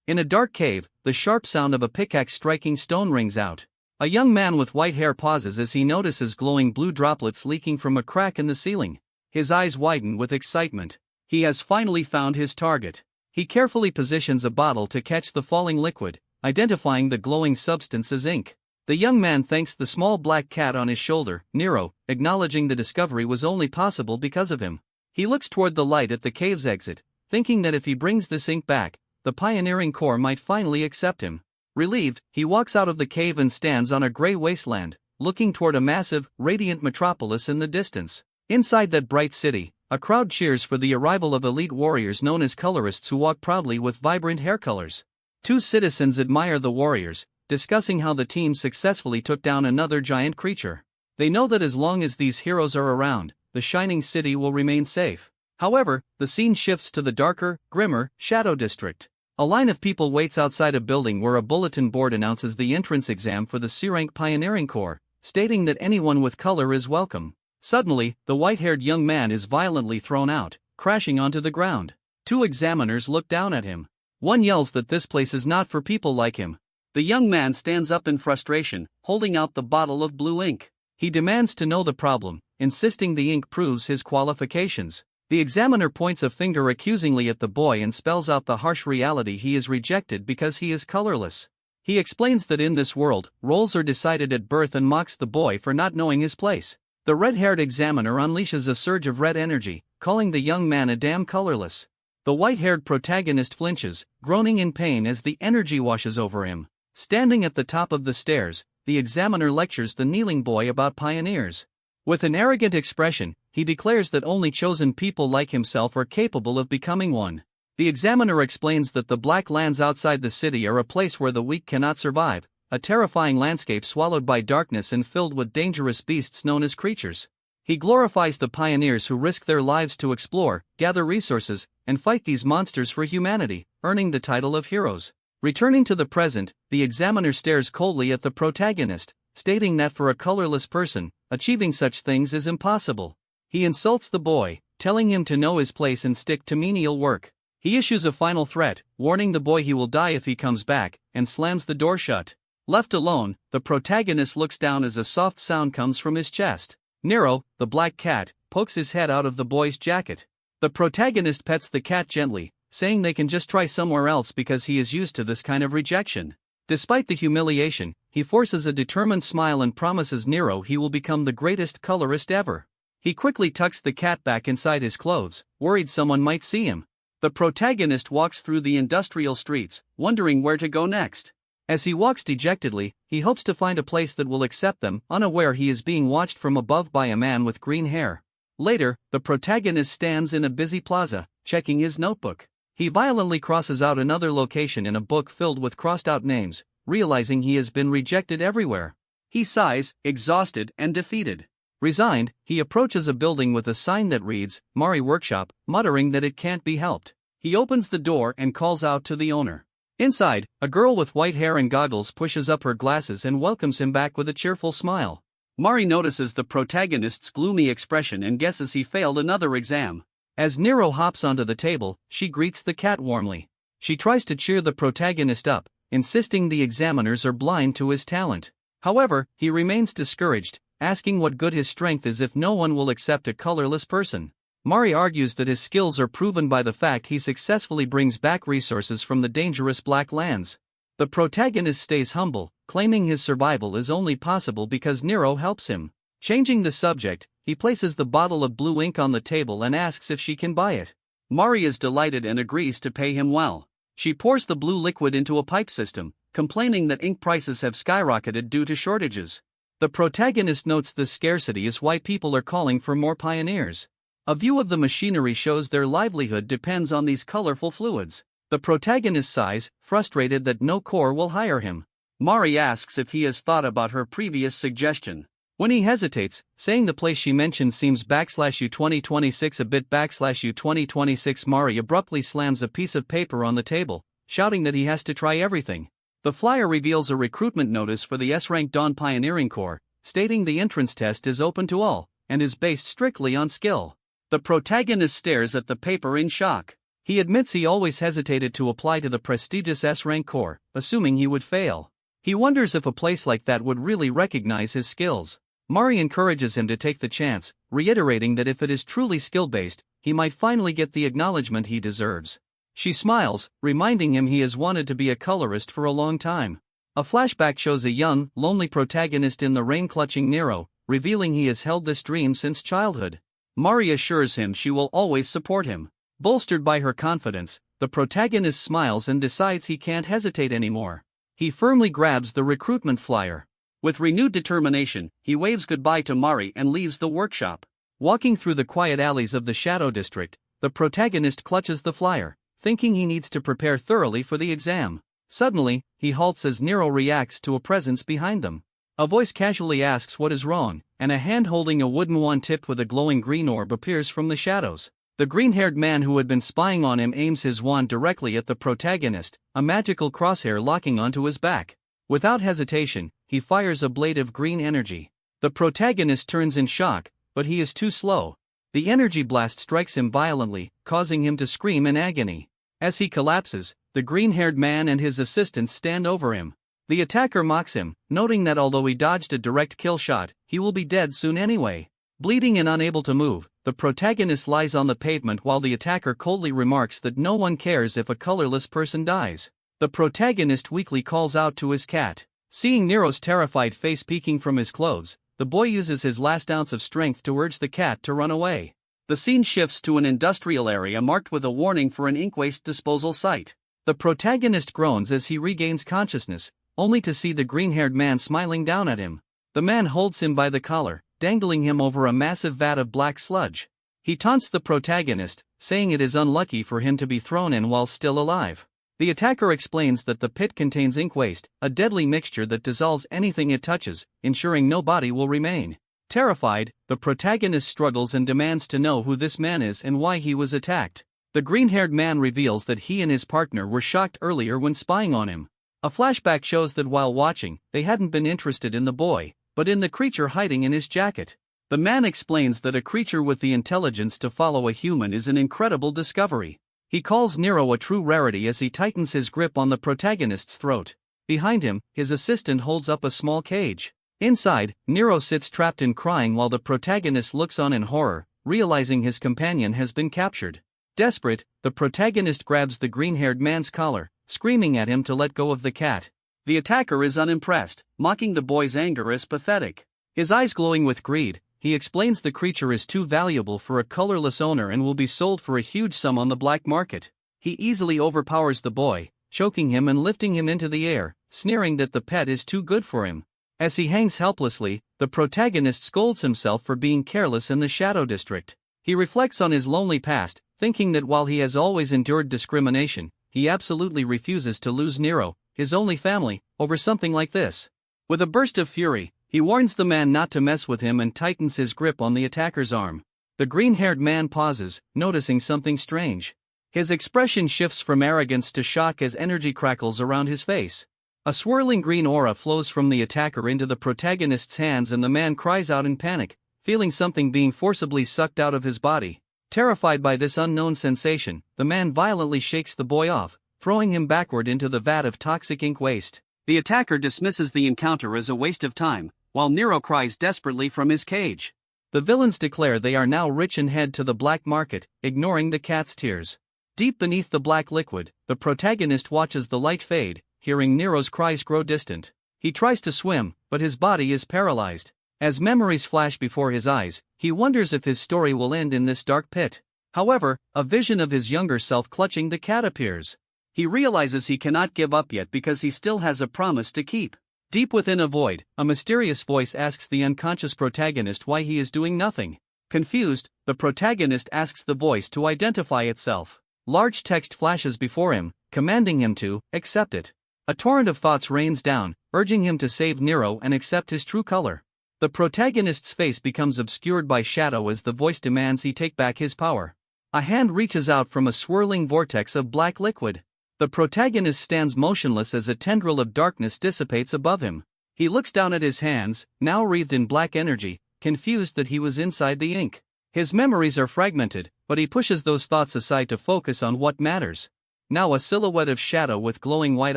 In a dark cave, the sharp sound of a pickaxe striking stone rings out. A young man with white hair pauses as he notices glowing blue droplets leaking from a crack in the ceiling. His eyes widen with excitement. He has finally found his target. He carefully positions a bottle to catch the falling liquid, identifying the glowing substance as ink. The young man thanks the small black cat on his shoulder, Nero, acknowledging the discovery was only possible because of him. He looks toward the light at the cave's exit, thinking that if he brings this ink back, the pioneering corps might finally accept him. Relieved, he walks out of the cave and stands on a gray wasteland, looking toward a massive, radiant metropolis in the distance. Inside that bright city, a crowd cheers for the arrival of elite warriors known as colorists who walk proudly with vibrant hair colors. Two citizens admire the warriors, discussing how the team successfully took down another giant creature. They know that as long as these heroes are around, the shining city will remain safe. However, the scene shifts to the darker, grimmer, Shadow District. A line of people waits outside a building where a bulletin board announces the entrance exam for the C-Rank Pioneering Corps, stating that anyone with color is welcome. Suddenly, the white-haired young man is violently thrown out, crashing onto the ground. Two examiners look down at him. One yells that this place is not for people like him. The young man stands up in frustration, holding out the bottle of blue ink. He demands to know the problem, insisting the ink proves his qualifications. The examiner points a finger accusingly at the boy and spells out the harsh reality: he is rejected because he is colorless. He explains that in this world, roles are decided at birth and mocks the boy for not knowing his place. The red-haired examiner unleashes a surge of red energy, calling the young man a damn colorless. The white-haired protagonist flinches, groaning in pain as the energy washes over him. Standing at the top of the stairs, the examiner lectures the kneeling boy about pioneers. With an arrogant expression, he declares that only chosen people like himself are capable of becoming one. The examiner explains that the black lands outside the city are a place where the weak cannot survive, a terrifying landscape swallowed by darkness and filled with dangerous beasts known as creatures. He glorifies the pioneers who risk their lives to explore, gather resources, and fight these monsters for humanity, earning the title of heroes. Returning to the present, the examiner stares coldly at the protagonist, stating that for a colorless person, achieving such things is impossible. He insults the boy, telling him to know his place and stick to menial work. He issues a final threat, warning the boy he will die if he comes back, and slams the door shut. Left alone, the protagonist looks down as a soft sound comes from his chest. Nero, the black cat, pokes his head out of the boy's jacket. The protagonist pets the cat gently, saying they can just try somewhere else because he is used to this kind of rejection. Despite the humiliation, he forces a determined smile and promises Nero he will become the greatest colorist ever. He quickly tucks the cat back inside his clothes, worried someone might see him. The protagonist walks through the industrial streets, wondering where to go next. As he walks dejectedly, he hopes to find a place that will accept them, unaware he is being watched from above by a man with green hair. Later, the protagonist stands in a busy plaza, checking his notebook. He violently crosses out another location in a book filled with crossed-out names, realizing he has been rejected everywhere. He sighs, exhausted and defeated. Resigned, he approaches a building with a sign that reads, Mari Workshop, muttering that it can't be helped. He opens the door and calls out to the owner. Inside, a girl with white hair and goggles pushes up her glasses and welcomes him back with a cheerful smile. Mari notices the protagonist's gloomy expression and guesses he failed another exam. As Nero hops onto the table, she greets the cat warmly. She tries to cheer the protagonist up, insisting the examiners are blind to his talent. However, he remains discouraged, asking what good his strength is if no one will accept a colorless person. Mari argues that his skills are proven by the fact he successfully brings back resources from the dangerous black lands. The protagonist stays humble, claiming his survival is only possible because Nero helps him. Changing the subject, he places the bottle of blue ink on the table and asks if she can buy it. Mari is delighted and agrees to pay him well. She pours the blue liquid into a pipe system, complaining that ink prices have skyrocketed due to shortages. The protagonist notes this scarcity is why people are calling for more pioneers. A view of the machinery shows their livelihood depends on these colorful fluids. The protagonist sighs, frustrated that no corps will hire him. Mari asks if he has thought about her previous suggestion. When he hesitates, saying the place she mentioned seems /U 2026 a bit /U 2026, Mari abruptly slams a piece of paper on the table, shouting that he has to try everything. The flyer reveals a recruitment notice for the S-Rank Dawn Pioneering Corps, stating the entrance test is open to all, and is based strictly on skill. The protagonist stares at the paper in shock. He admits he always hesitated to apply to the prestigious S-rank corps, assuming he would fail. He wonders if a place like that would really recognize his skills. Mari encourages him to take the chance, reiterating that if it is truly skill-based, he might finally get the acknowledgement he deserves. She smiles, reminding him he has wanted to be a colorist for a long time. A flashback shows a young, lonely protagonist in the rain clutching Nero, revealing he has held this dream since childhood. Mari assures him she will always support him. Bolstered by her confidence, the protagonist smiles and decides he can't hesitate anymore. He firmly grabs the recruitment flyer. With renewed determination, he waves goodbye to Mari and leaves the workshop. Walking through the quiet alleys of the Shadow District, the protagonist clutches the flyer, thinking he needs to prepare thoroughly for the exam. Suddenly, he halts as Nero reacts to a presence behind them. A voice casually asks what is wrong, and a hand holding a wooden wand tipped with a glowing green orb appears from the shadows. The green-haired man who had been spying on him aims his wand directly at the protagonist, a magical crosshair locking onto his back. Without hesitation, he fires a blade of green energy. The protagonist turns in shock, but he is too slow. The energy blast strikes him violently, causing him to scream in agony. As he collapses, the green-haired man and his assistants stand over him. The attacker mocks him, noting that although he dodged a direct kill shot, he will be dead soon anyway. Bleeding and unable to move, the protagonist lies on the pavement while the attacker coldly remarks that no one cares if a colorless person dies. The protagonist weakly calls out to his cat. Seeing Nero's terrified face peeking from his clothes, the boy uses his last ounce of strength to urge the cat to run away. The scene shifts to an industrial area marked with a warning for an ink waste disposal site. The protagonist groans as he regains consciousness, only to see the green-haired man smiling down at him. The man holds him by the collar, dangling him over a massive vat of black sludge. He taunts the protagonist, saying it is unlucky for him to be thrown in while still alive. The attacker explains that the pit contains ink waste, a deadly mixture that dissolves anything it touches, ensuring no body will remain. Terrified, the protagonist struggles and demands to know who this man is and why he was attacked. The green-haired man reveals that he and his partner were shocked earlier when spying on him. A flashback shows that while watching, they hadn't been interested in the boy, but in the creature hiding in his jacket. The man explains that a creature with the intelligence to follow a human is an incredible discovery. He calls Nero a true rarity as he tightens his grip on the protagonist's throat. Behind him, his assistant holds up a small cage. Inside, Nero sits trapped and crying while the protagonist looks on in horror, realizing his companion has been captured. Desperate, the protagonist grabs the green-haired man's collar, screaming at him to let go of the cat. The attacker is unimpressed, mocking the boy's anger as pathetic. His eyes glowing with greed, he explains the creature is too valuable for a colorless owner and will be sold for a huge sum on the black market. He easily overpowers the boy, choking him and lifting him into the air, sneering that the pet is too good for him. As he hangs helplessly, the protagonist scolds himself for being careless in the Shadow District. He reflects on his lonely past, thinking that while he has always endured discrimination, he absolutely refuses to lose Nero, his only family, over something like this. With a burst of fury, he warns the man not to mess with him and tightens his grip on the attacker's arm. The green-haired man pauses, noticing something strange. His expression shifts from arrogance to shock as energy crackles around his face. A swirling green aura flows from the attacker into the protagonist's hands and the man cries out in panic, feeling something being forcibly sucked out of his body. Terrified by this unknown sensation, the man violently shakes the boy off, throwing him backward into the vat of toxic ink waste. The attacker dismisses the encounter as a waste of time, while Nero cries desperately from his cage. The villains declare they are now rich and head to the black market, ignoring the cat's tears. Deep beneath the black liquid, the protagonist watches the light fade, hearing Nero's cries grow distant. He tries to swim, but his body is paralyzed. As memories flash before his eyes, he wonders if his story will end in this dark pit. However, a vision of his younger self clutching the cat appears. He realizes he cannot give up yet because he still has a promise to keep. Deep within a void, a mysterious voice asks the unconscious protagonist why he is doing nothing. Confused, the protagonist asks the voice to identify itself. Large text flashes before him, commanding him to accept it. A torrent of thoughts rains down, urging him to save Nero and accept his true color. The protagonist's face becomes obscured by shadow as the voice demands he take back his power. A hand reaches out from a swirling vortex of black liquid. The protagonist stands motionless as a tendril of darkness dissipates above him. He looks down at his hands, now wreathed in black energy, confused that he was inside the ink. His memories are fragmented, but he pushes those thoughts aside to focus on what matters. Now a silhouette of shadow with glowing white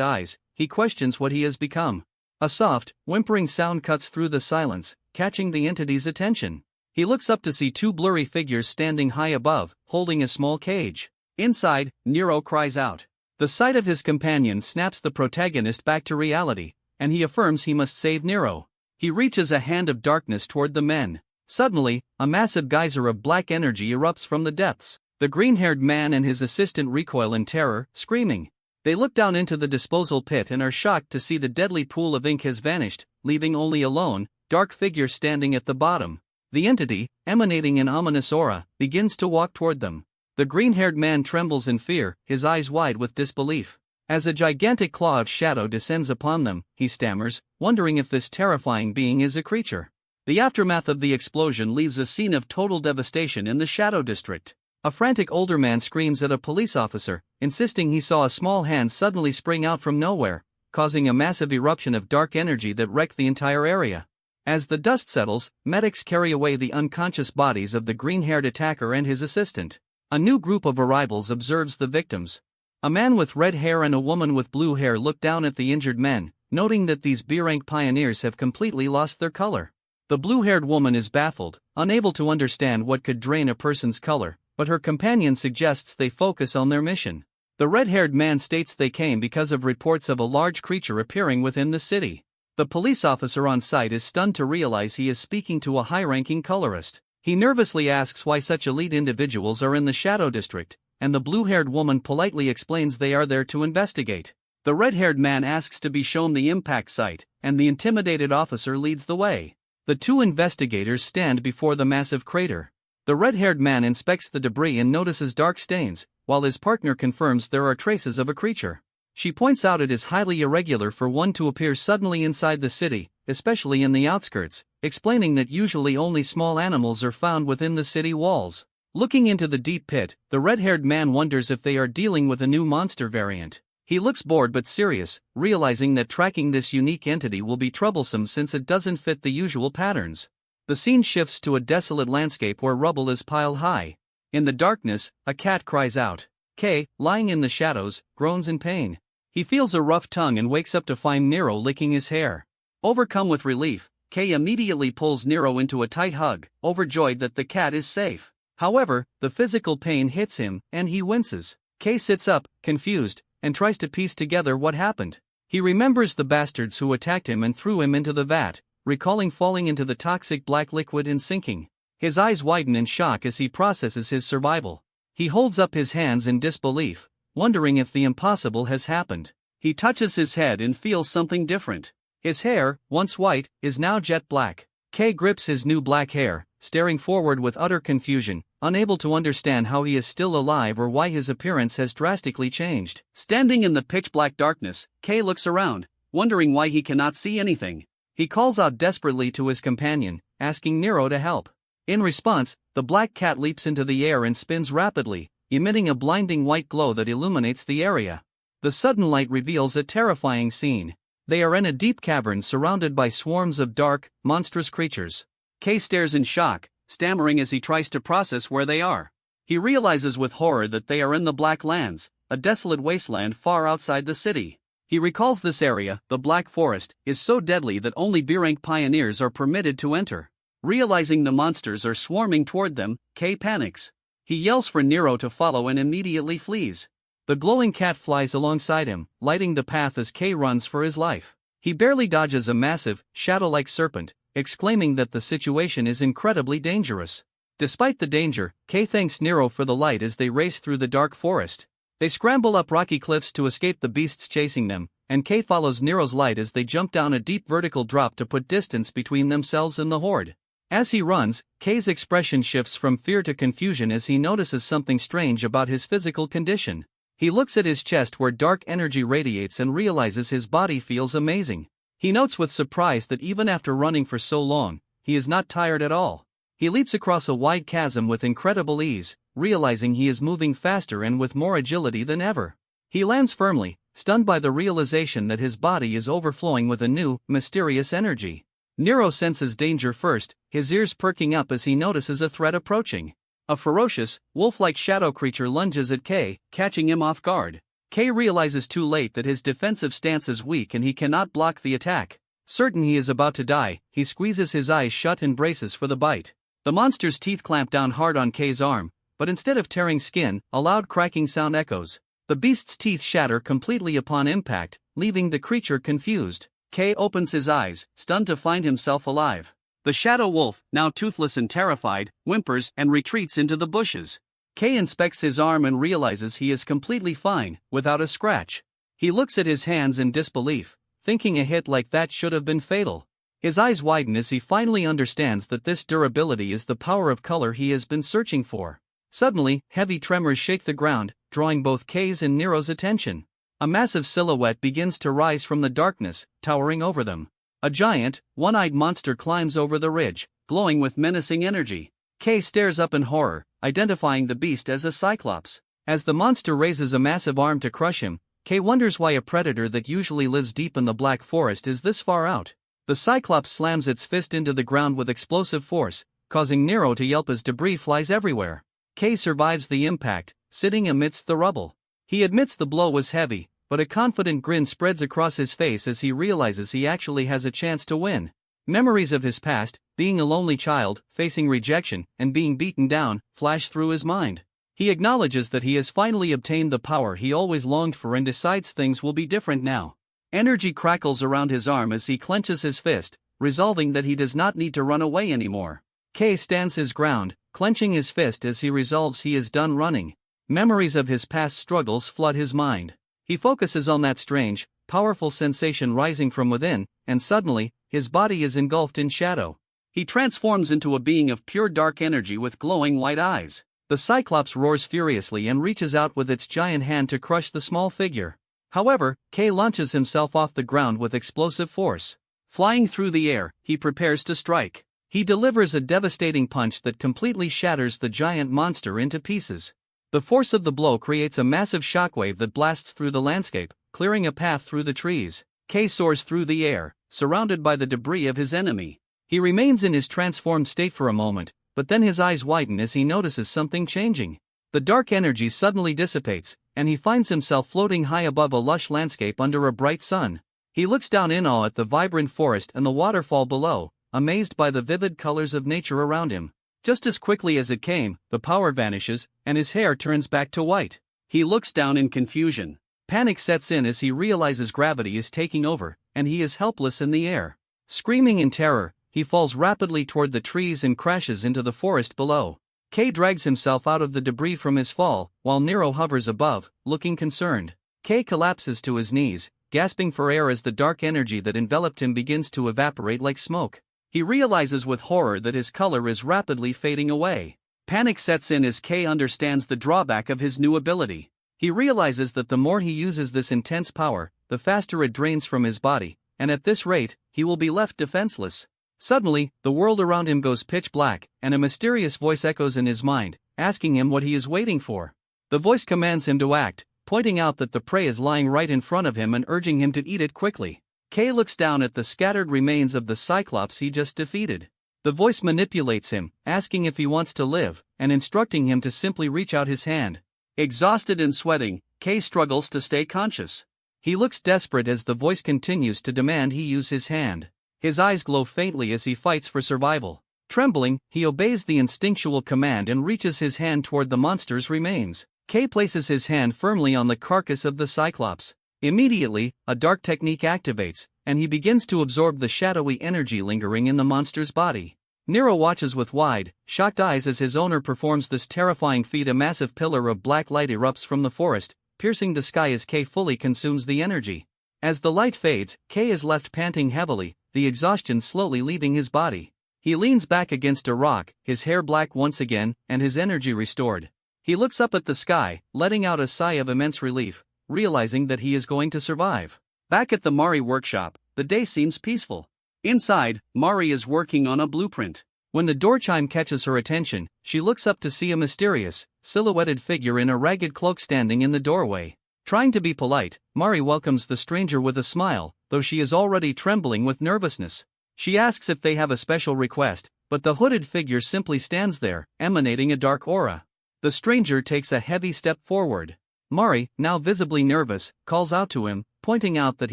eyes, he questions what he has become. A soft, whimpering sound cuts through the silence, catching the entity's attention. He looks up to see two blurry figures standing high above, holding a small cage. Inside, Nero cries out. The sight of his companion snaps the protagonist back to reality, and he affirms he must save Nero. He reaches a hand of darkness toward the men. Suddenly, a massive geyser of black energy erupts from the depths. The green-haired man and his assistant recoil in terror, screaming. They look down into the disposal pit and are shocked to see the deadly pool of ink has vanished, leaving only a lone, dark figure standing at the bottom. The entity, emanating an ominous aura, begins to walk toward them. The green-haired man trembles in fear, his eyes wide with disbelief. As a gigantic claw of shadow descends upon them, he stammers, wondering if this terrifying being is a creature. The aftermath of the explosion leaves a scene of total devastation in the Shadow District. A frantic older man screams at a police officer, insisting he saw a small hand suddenly spring out from nowhere, causing a massive eruption of dark energy that wrecked the entire area. As the dust settles, medics carry away the unconscious bodies of the green-haired attacker and his assistant. A new group of arrivals observes the victims. A man with red hair and a woman with blue hair look down at the injured men, noting that these B-rank pioneers have completely lost their color. The blue-haired woman is baffled, unable to understand what could drain a person's color, but her companion suggests they focus on their mission. The red-haired man states they came because of reports of a large creature appearing within the city. The police officer on site is stunned to realize he is speaking to a high-ranking colorist. He nervously asks why such elite individuals are in the Shadow District, and the blue-haired woman politely explains they are there to investigate. The red-haired man asks to be shown the impact site, and the intimidated officer leads the way. The two investigators stand before the massive crater. The red-haired man inspects the debris and notices dark stains, while his partner confirms there are traces of a creature. She points out it is highly irregular for one to appear suddenly inside the city, especially in the outskirts, explaining that usually only small animals are found within the city walls. Looking into the deep pit, the red-haired man wonders if they are dealing with a new monster variant. He looks bored but serious, realizing that tracking this unique entity will be troublesome since it doesn't fit the usual patterns. The scene shifts to a desolate landscape where rubble is piled high. In the darkness, a cat cries out. Kay, lying in the shadows, groans in pain. He feels a rough tongue and wakes up to find Nero licking his hair. Overcome with relief, Kay immediately pulls Nero into a tight hug, overjoyed that the cat is safe. However, the physical pain hits him, and he winces. Kay sits up, confused, and tries to piece together what happened. He remembers the bastards who attacked him and threw him into the vat, recalling falling into the toxic black liquid and sinking. His eyes widen in shock as he processes his survival. He holds up his hands in disbelief, wondering if the impossible has happened. He touches his head and feels something different. His hair, once white, is now jet black. Kay grips his new black hair, staring forward with utter confusion, unable to understand how he is still alive or why his appearance has drastically changed. Standing in the pitch-black darkness, Kay looks around, wondering why he cannot see anything. He calls out desperately to his companion, asking Nero to help. In response, the black cat leaps into the air and spins rapidly, emitting a blinding white glow that illuminates the area. The sudden light reveals a terrifying scene. They are in a deep cavern surrounded by swarms of dark, monstrous creatures. Kay stares in shock, stammering as he tries to process where they are. He realizes with horror that they are in the Black Lands, a desolate wasteland far outside the city. He recalls this area, the Black Forest, is so deadly that only B-rank pioneers are permitted to enter. Realizing the monsters are swarming toward them, Kay panics. He yells for Nero to follow and immediately flees. The glowing cat flies alongside him, lighting the path as Kay runs for his life. He barely dodges a massive, shadow-like serpent, exclaiming that the situation is incredibly dangerous. Despite the danger, Kay thanks Nero for the light as they race through the dark forest. They scramble up rocky cliffs to escape the beasts chasing them, and Kay follows Nero's light as they jump down a deep vertical drop to put distance between themselves and the horde. As he runs, Kay's expression shifts from fear to confusion as he notices something strange about his physical condition. He looks at his chest where dark energy radiates and realizes his body feels amazing. He notes with surprise that even after running for so long, he is not tired at all. He leaps across a wide chasm with incredible ease, realizing he is moving faster and with more agility than ever. He lands firmly, stunned by the realization that his body is overflowing with a new, mysterious energy. Nero senses danger first, his ears perking up as he notices a threat approaching. A ferocious, wolf-like shadow creature lunges at K, catching him off guard. K realizes too late that his defensive stance is weak and he cannot block the attack. Certain he is about to die, he squeezes his eyes shut and braces for the bite. The monster's teeth clamp down hard on K's arm, but instead of tearing skin, a loud cracking sound echoes. The beast's teeth shatter completely upon impact, leaving the creature confused. K opens his eyes, stunned to find himself alive. The shadow wolf, now toothless and terrified, whimpers and retreats into the bushes. K inspects his arm and realizes he is completely fine, without a scratch. He looks at his hands in disbelief, thinking a hit like that should have been fatal. His eyes widen as he finally understands that this durability is the power of color he has been searching for. Suddenly, heavy tremors shake the ground, drawing both K's and Nero's attention. A massive silhouette begins to rise from the darkness, towering over them. A giant, one-eyed monster climbs over the ridge, glowing with menacing energy. K stares up in horror, identifying the beast as a cyclops. As the monster raises a massive arm to crush him, K wonders why a predator that usually lives deep in the Black Forest is this far out. The cyclops slams its fist into the ground with explosive force, causing Nero to yelp as debris flies everywhere. K survives the impact, sitting amidst the rubble. He admits the blow was heavy, but a confident grin spreads across his face as he realizes he actually has a chance to win. Memories of his past, being a lonely child, facing rejection, and being beaten down, flash through his mind. He acknowledges that he has finally obtained the power he always longed for and decides things will be different now. Energy crackles around his arm as he clenches his fist, resolving that he does not need to run away anymore. K stands his ground, clenching his fist as he resolves he is done running. Memories of his past struggles flood his mind. He focuses on that strange, powerful sensation rising from within, and suddenly, his body is engulfed in shadow. He transforms into a being of pure dark energy with glowing white eyes. The Cyclops roars furiously and reaches out with its giant hand to crush the small figure. However, K launches himself off the ground with explosive force. Flying through the air, he prepares to strike. He delivers a devastating punch that completely shatters the giant monster into pieces. The force of the blow creates a massive shockwave that blasts through the landscape, clearing a path through the trees. K soars through the air, surrounded by the debris of his enemy. He remains in his transformed state for a moment, but then his eyes widen as he notices something changing. The dark energy suddenly dissipates, and he finds himself floating high above a lush landscape under a bright sun. He looks down in awe at the vibrant forest and the waterfall below, amazed by the vivid colors of nature around him. Just as quickly as it came, the power vanishes, and his hair turns back to white. He looks down in confusion. Panic sets in as he realizes gravity is taking over, and he is helpless in the air. Screaming in terror, he falls rapidly toward the trees and crashes into the forest below. K drags himself out of the debris from his fall, while Nero hovers above, looking concerned. K collapses to his knees, gasping for air as the dark energy that enveloped him begins to evaporate like smoke. He realizes with horror that his color is rapidly fading away. Panic sets in as K understands the drawback of his new ability. He realizes that the more he uses this intense power, the faster it drains from his body, and at this rate, he will be left defenseless. Suddenly, the world around him goes pitch black, and a mysterious voice echoes in his mind, asking him what he is waiting for. The voice commands him to act, pointing out that the prey is lying right in front of him and urging him to eat it quickly. K looks down at the scattered remains of the Cyclops he just defeated. The voice manipulates him, asking if he wants to live, and instructing him to simply reach out his hand. Exhausted and sweating, K struggles to stay conscious. He looks desperate as the voice continues to demand he use his hand. His eyes glow faintly as he fights for survival. Trembling, he obeys the instinctual command and reaches his hand toward the monster's remains. K places his hand firmly on the carcass of the Cyclops. Immediately, a dark technique activates, and he begins to absorb the shadowy energy lingering in the monster's body. Nero watches with wide, shocked eyes as his owner performs this terrifying feat. A massive pillar of black light erupts from the forest, piercing the sky as K fully consumes the energy. As the light fades, K is left panting heavily, the exhaustion slowly leaving his body. He leans back against a rock, his hair black once again, and his energy restored. He looks up at the sky, letting out a sigh of immense relief, realizing that he is going to survive. Back at the Mari workshop, the day seems peaceful. Inside, Mari is working on a blueprint. When the door chime catches her attention, she looks up to see a mysterious, silhouetted figure in a ragged cloak standing in the doorway. Trying to be polite, Mari welcomes the stranger with a smile, though she is already trembling with nervousness. She asks if they have a special request, but the hooded figure simply stands there, emanating a dark aura. The stranger takes a heavy step forward. Mari, now visibly nervous, calls out to him, pointing out that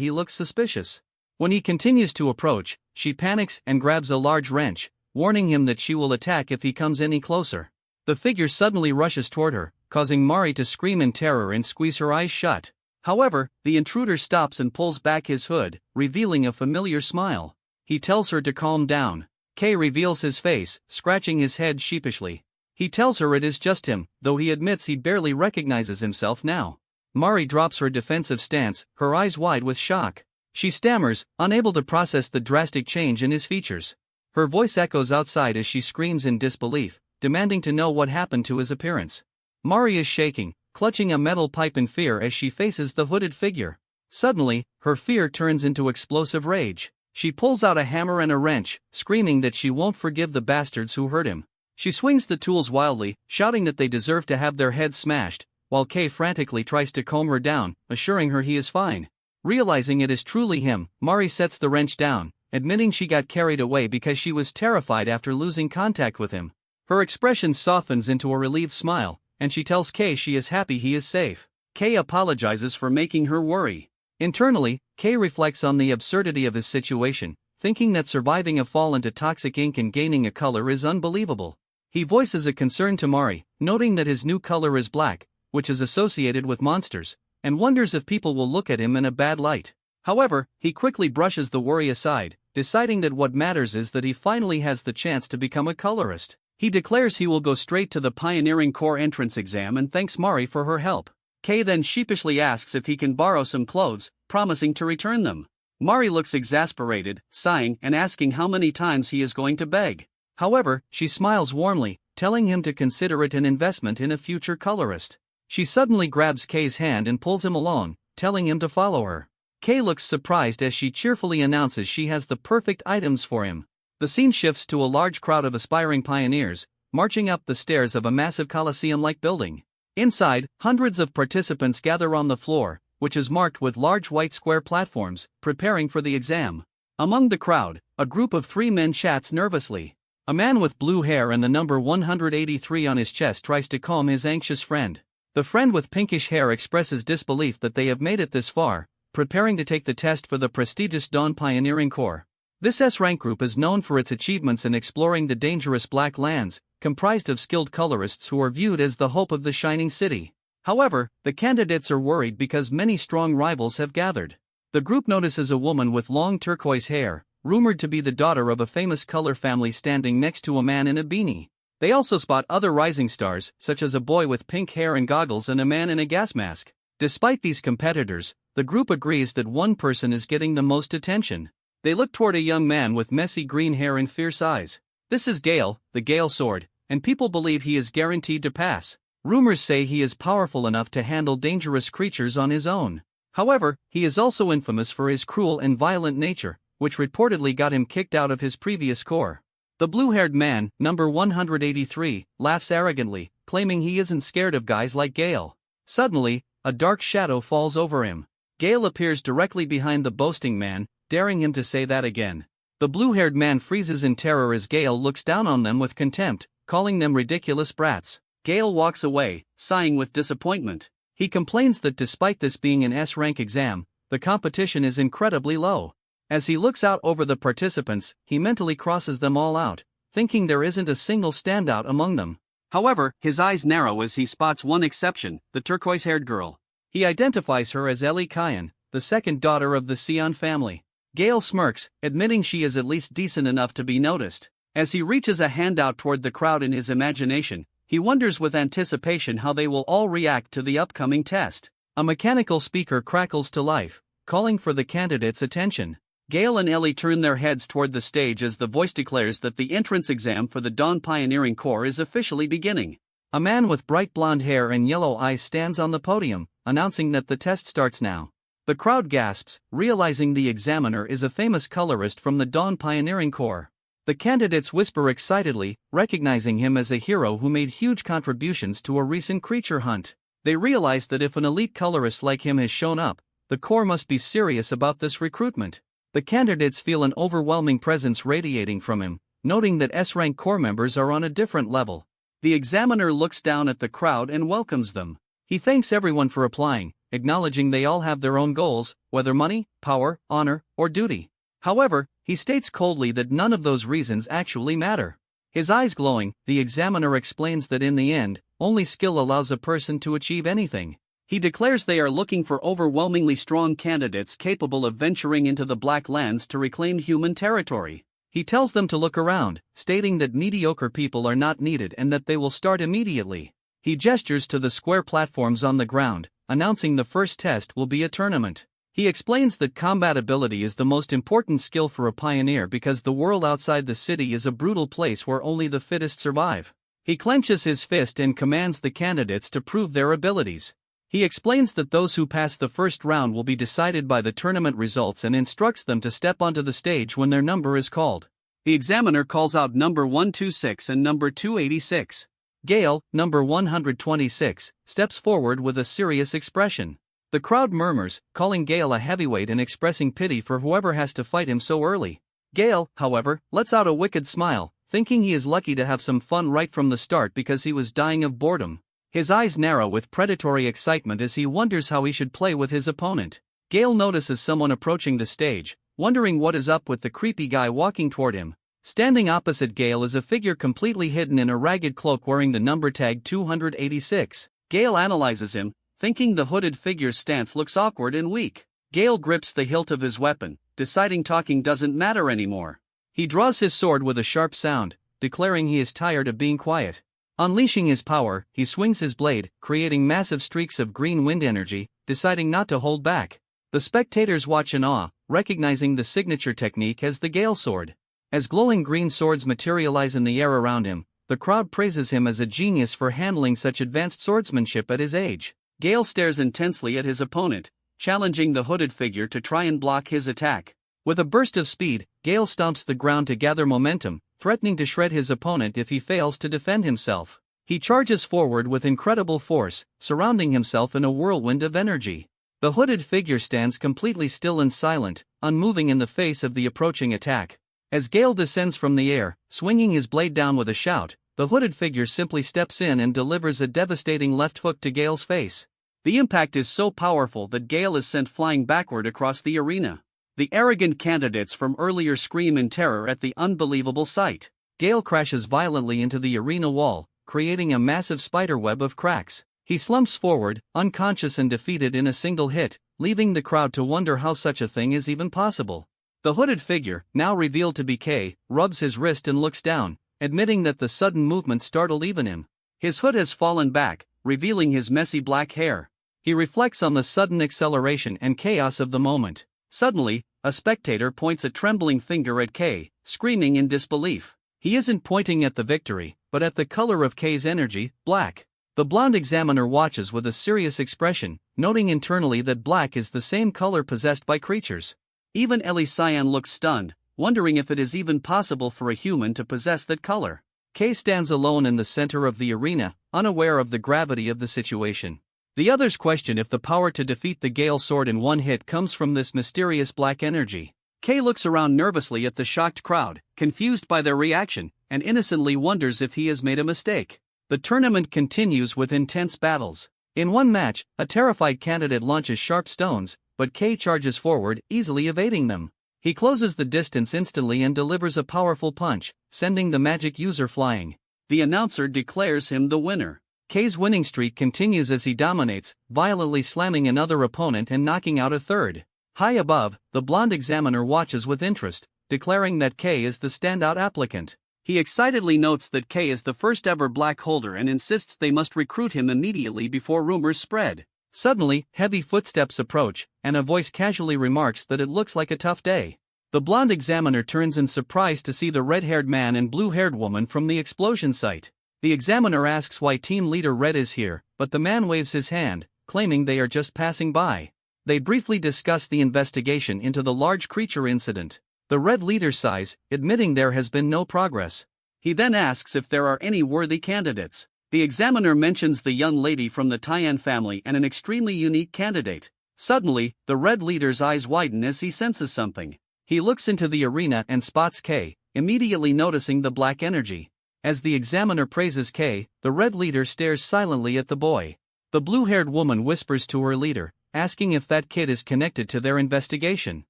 he looks suspicious. When he continues to approach, she panics and grabs a large wrench, warning him that she will attack if he comes any closer. The figure suddenly rushes toward her, causing Mari to scream in terror and squeeze her eyes shut. However, the intruder stops and pulls back his hood, revealing a familiar smile. He tells her to calm down. Kay reveals his face, scratching his head sheepishly. He tells her it is just him, though he admits he barely recognizes himself now. Mari drops her defensive stance, her eyes wide with shock. She stammers, unable to process the drastic change in his features. Her voice echoes outside as she screams in disbelief, demanding to know what happened to his appearance. Mari is shaking, clutching a metal pipe in fear as she faces the hooded figure. Suddenly, her fear turns into explosive rage. She pulls out a hammer and a wrench, screaming that she won't forgive the bastards who hurt him. She swings the tools wildly, shouting that they deserve to have their heads smashed, while Kay frantically tries to calm her down, assuring her he is fine. Realizing it is truly him, Mari sets the wrench down, admitting she got carried away because she was terrified after losing contact with him. Her expression softens into a relieved smile, and she tells Kay she is happy he is safe. Kay apologizes for making her worry. Internally, Kay reflects on the absurdity of his situation, thinking that surviving a fall into toxic ink and gaining a color is unbelievable. He voices a concern to Mari, noting that his new color is black, which is associated with monsters, and wonders if people will look at him in a bad light. However, he quickly brushes the worry aside, deciding that what matters is that he finally has the chance to become a colorist. He declares he will go straight to the Pioneering Corps entrance exam and thanks Mari for her help. Kay then sheepishly asks if he can borrow some clothes, promising to return them. Mari looks exasperated, sighing and asking how many times he is going to beg. However, she smiles warmly, telling him to consider it an investment in a future colorist. She suddenly grabs Kay's hand and pulls him along, telling him to follow her. Kay looks surprised as she cheerfully announces she has the perfect items for him. The scene shifts to a large crowd of aspiring pioneers, marching up the stairs of a massive coliseum-like building. Inside, hundreds of participants gather on the floor, which is marked with large white square platforms, preparing for the exam. Among the crowd, a group of 3 men chats nervously. A man with blue hair and the number 183 on his chest tries to calm his anxious friend. The friend with pinkish hair expresses disbelief that they have made it this far, preparing to take the test for the prestigious Dawn Pioneering Corps. This S-rank group is known for its achievements in exploring the dangerous Black Lands, comprised of skilled colorists who are viewed as the hope of the Shining City. However, the candidates are worried because many strong rivals have gathered. The group notices a woman with long turquoise hair, rumored to be the daughter of a famous color family, standing next to a man in a beanie. They also spot other rising stars, such as a boy with pink hair and goggles and a man in a gas mask. Despite these competitors, the group agrees that one person is getting the most attention. They look toward a young man with messy green hair and fierce eyes. This is Gale, the Gale Sword, and people believe he is guaranteed to pass. Rumors say he is powerful enough to handle dangerous creatures on his own. However, he is also infamous for his cruel and violent nature, which reportedly got him kicked out of his previous corps. The blue-haired man, number 183, laughs arrogantly, claiming he isn't scared of guys like Gale. Suddenly, a dark shadow falls over him. Gale appears directly behind the boasting man, daring him to say that again. The blue-haired man freezes in terror as Gale looks down on them with contempt, calling them ridiculous brats. Gale walks away, sighing with disappointment. He complains that despite this being an S-rank exam, the competition is incredibly low. As he looks out over the participants, he mentally crosses them all out, thinking there isn't a single standout among them. However, his eyes narrow as he spots one exception, the turquoise-haired girl. He identifies her as Ellie Kyan, the second daughter of the Sion family. Gale smirks, admitting she is at least decent enough to be noticed. As he reaches a hand out toward the crowd in his imagination, he wonders with anticipation how they will all react to the upcoming test. A mechanical speaker crackles to life, calling for the candidates' attention. Gale and Ellie turn their heads toward the stage as the voice declares that the entrance exam for the Dawn Pioneering Corps is officially beginning. A man with bright blonde hair and yellow eyes stands on the podium, announcing that the test starts now. The crowd gasps, realizing the examiner is a famous colorist from the Dawn Pioneering Corps. The candidates whisper excitedly, recognizing him as a hero who made huge contributions to a recent creature hunt. They realize that if an elite colorist like him has shown up, the Corps must be serious about this recruitment. The candidates feel an overwhelming presence radiating from him, noting that S-rank corps members are on a different level. The examiner looks down at the crowd and welcomes them. He thanks everyone for applying, acknowledging they all have their own goals, whether money, power, honor, or duty. However, he states coldly that none of those reasons actually matter. His eyes glowing, the examiner explains that in the end, only skill allows a person to achieve anything. He declares they are looking for overwhelmingly strong candidates capable of venturing into the Black Lands to reclaim human territory. He tells them to look around, stating that mediocre people are not needed and that they will start immediately. He gestures to the square platforms on the ground, announcing the first test will be a tournament. He explains that combat ability is the most important skill for a pioneer because the world outside the city is a brutal place where only the fittest survive. He clenches his fist and commands the candidates to prove their abilities. He explains that those who pass the first round will be decided by the tournament results and instructs them to step onto the stage when their number is called. The examiner calls out number 126 and number 286. Gale, number 126, steps forward with a serious expression. The crowd murmurs, calling Gale a heavyweight and expressing pity for whoever has to fight him so early. Gale, however, lets out a wicked smile, thinking he is lucky to have some fun right from the start because he was dying of boredom. His eyes narrow with predatory excitement as he wonders how he should play with his opponent. Gale notices someone approaching the stage, wondering what is up with the creepy guy walking toward him. Standing opposite Gale is a figure completely hidden in a ragged cloak wearing the number tag 286. Gale analyzes him, thinking the hooded figure's stance looks awkward and weak. Gale grips the hilt of his weapon, deciding talking doesn't matter anymore. He draws his sword with a sharp sound, declaring he is tired of being quiet. Unleashing his power, he swings his blade, creating massive streaks of green wind energy, deciding not to hold back. The spectators watch in awe, recognizing the signature technique as the Gale sword. As glowing green swords materialize in the air around him, the crowd praises him as a genius for handling such advanced swordsmanship at his age. Gale stares intensely at his opponent, challenging the hooded figure to try and block his attack. With a burst of speed, Gale stomps the ground to gather momentum, threatening to shred his opponent if he fails to defend himself. He charges forward with incredible force, surrounding himself in a whirlwind of energy. The hooded figure stands completely still and silent, unmoving in the face of the approaching attack. As Gale descends from the air, swinging his blade down with a shout, the hooded figure simply steps in and delivers a devastating left hook to Gale's face. The impact is so powerful that Gale is sent flying backward across the arena. The arrogant candidates from earlier scream in terror at the unbelievable sight. Gale crashes violently into the arena wall, creating a massive spiderweb of cracks. He slumps forward, unconscious and defeated in a single hit, leaving the crowd to wonder how such a thing is even possible. The hooded figure, now revealed to be K, rubs his wrist and looks down, admitting that the sudden movement startled even him. His hood has fallen back, revealing his messy black hair. He reflects on the sudden acceleration and chaos of the moment. Suddenly, a spectator points a trembling finger at K, screaming in disbelief. He isn't pointing at the victory, but at the color of K's energy, black. The blonde examiner watches with a serious expression, noting internally that black is the same color possessed by creatures. Even Ellie Cyan looks stunned, wondering if it is even possible for a human to possess that color. K stands alone in the center of the arena, unaware of the gravity of the situation. The others question if the power to defeat the Gale sword in one hit comes from this mysterious black energy. K looks around nervously at the shocked crowd, confused by their reaction, and innocently wonders if he has made a mistake. The tournament continues with intense battles. In one match, a terrified candidate launches sharp stones, but K charges forward, easily evading them. He closes the distance instantly and delivers a powerful punch, sending the magic user flying. The announcer declares him the winner. K's winning streak continues as he dominates, violently slamming another opponent and knocking out a third. High above, the blonde examiner watches with interest, declaring that K is the standout applicant. He excitedly notes that K is the first ever black holder and insists they must recruit him immediately before rumors spread. Suddenly, heavy footsteps approach, and a voice casually remarks that it looks like a tough day. The blonde examiner turns in surprise to see the red-haired man and blue-haired woman from the explosion site. The examiner asks why team leader Red is here, but the man waves his hand, claiming they are just passing by. They briefly discuss the investigation into the large creature incident. The Red leader sighs, admitting there has been no progress. He then asks if there are any worthy candidates. The examiner mentions the young lady from the Tyan family and an extremely unique candidate. Suddenly, the Red leader's eyes widen as he senses something. He looks into the arena and spots K, immediately noticing the black energy. As the examiner praises K, the red leader stares silently at the boy. The blue-haired woman whispers to her leader, asking if that kid is connected to their investigation.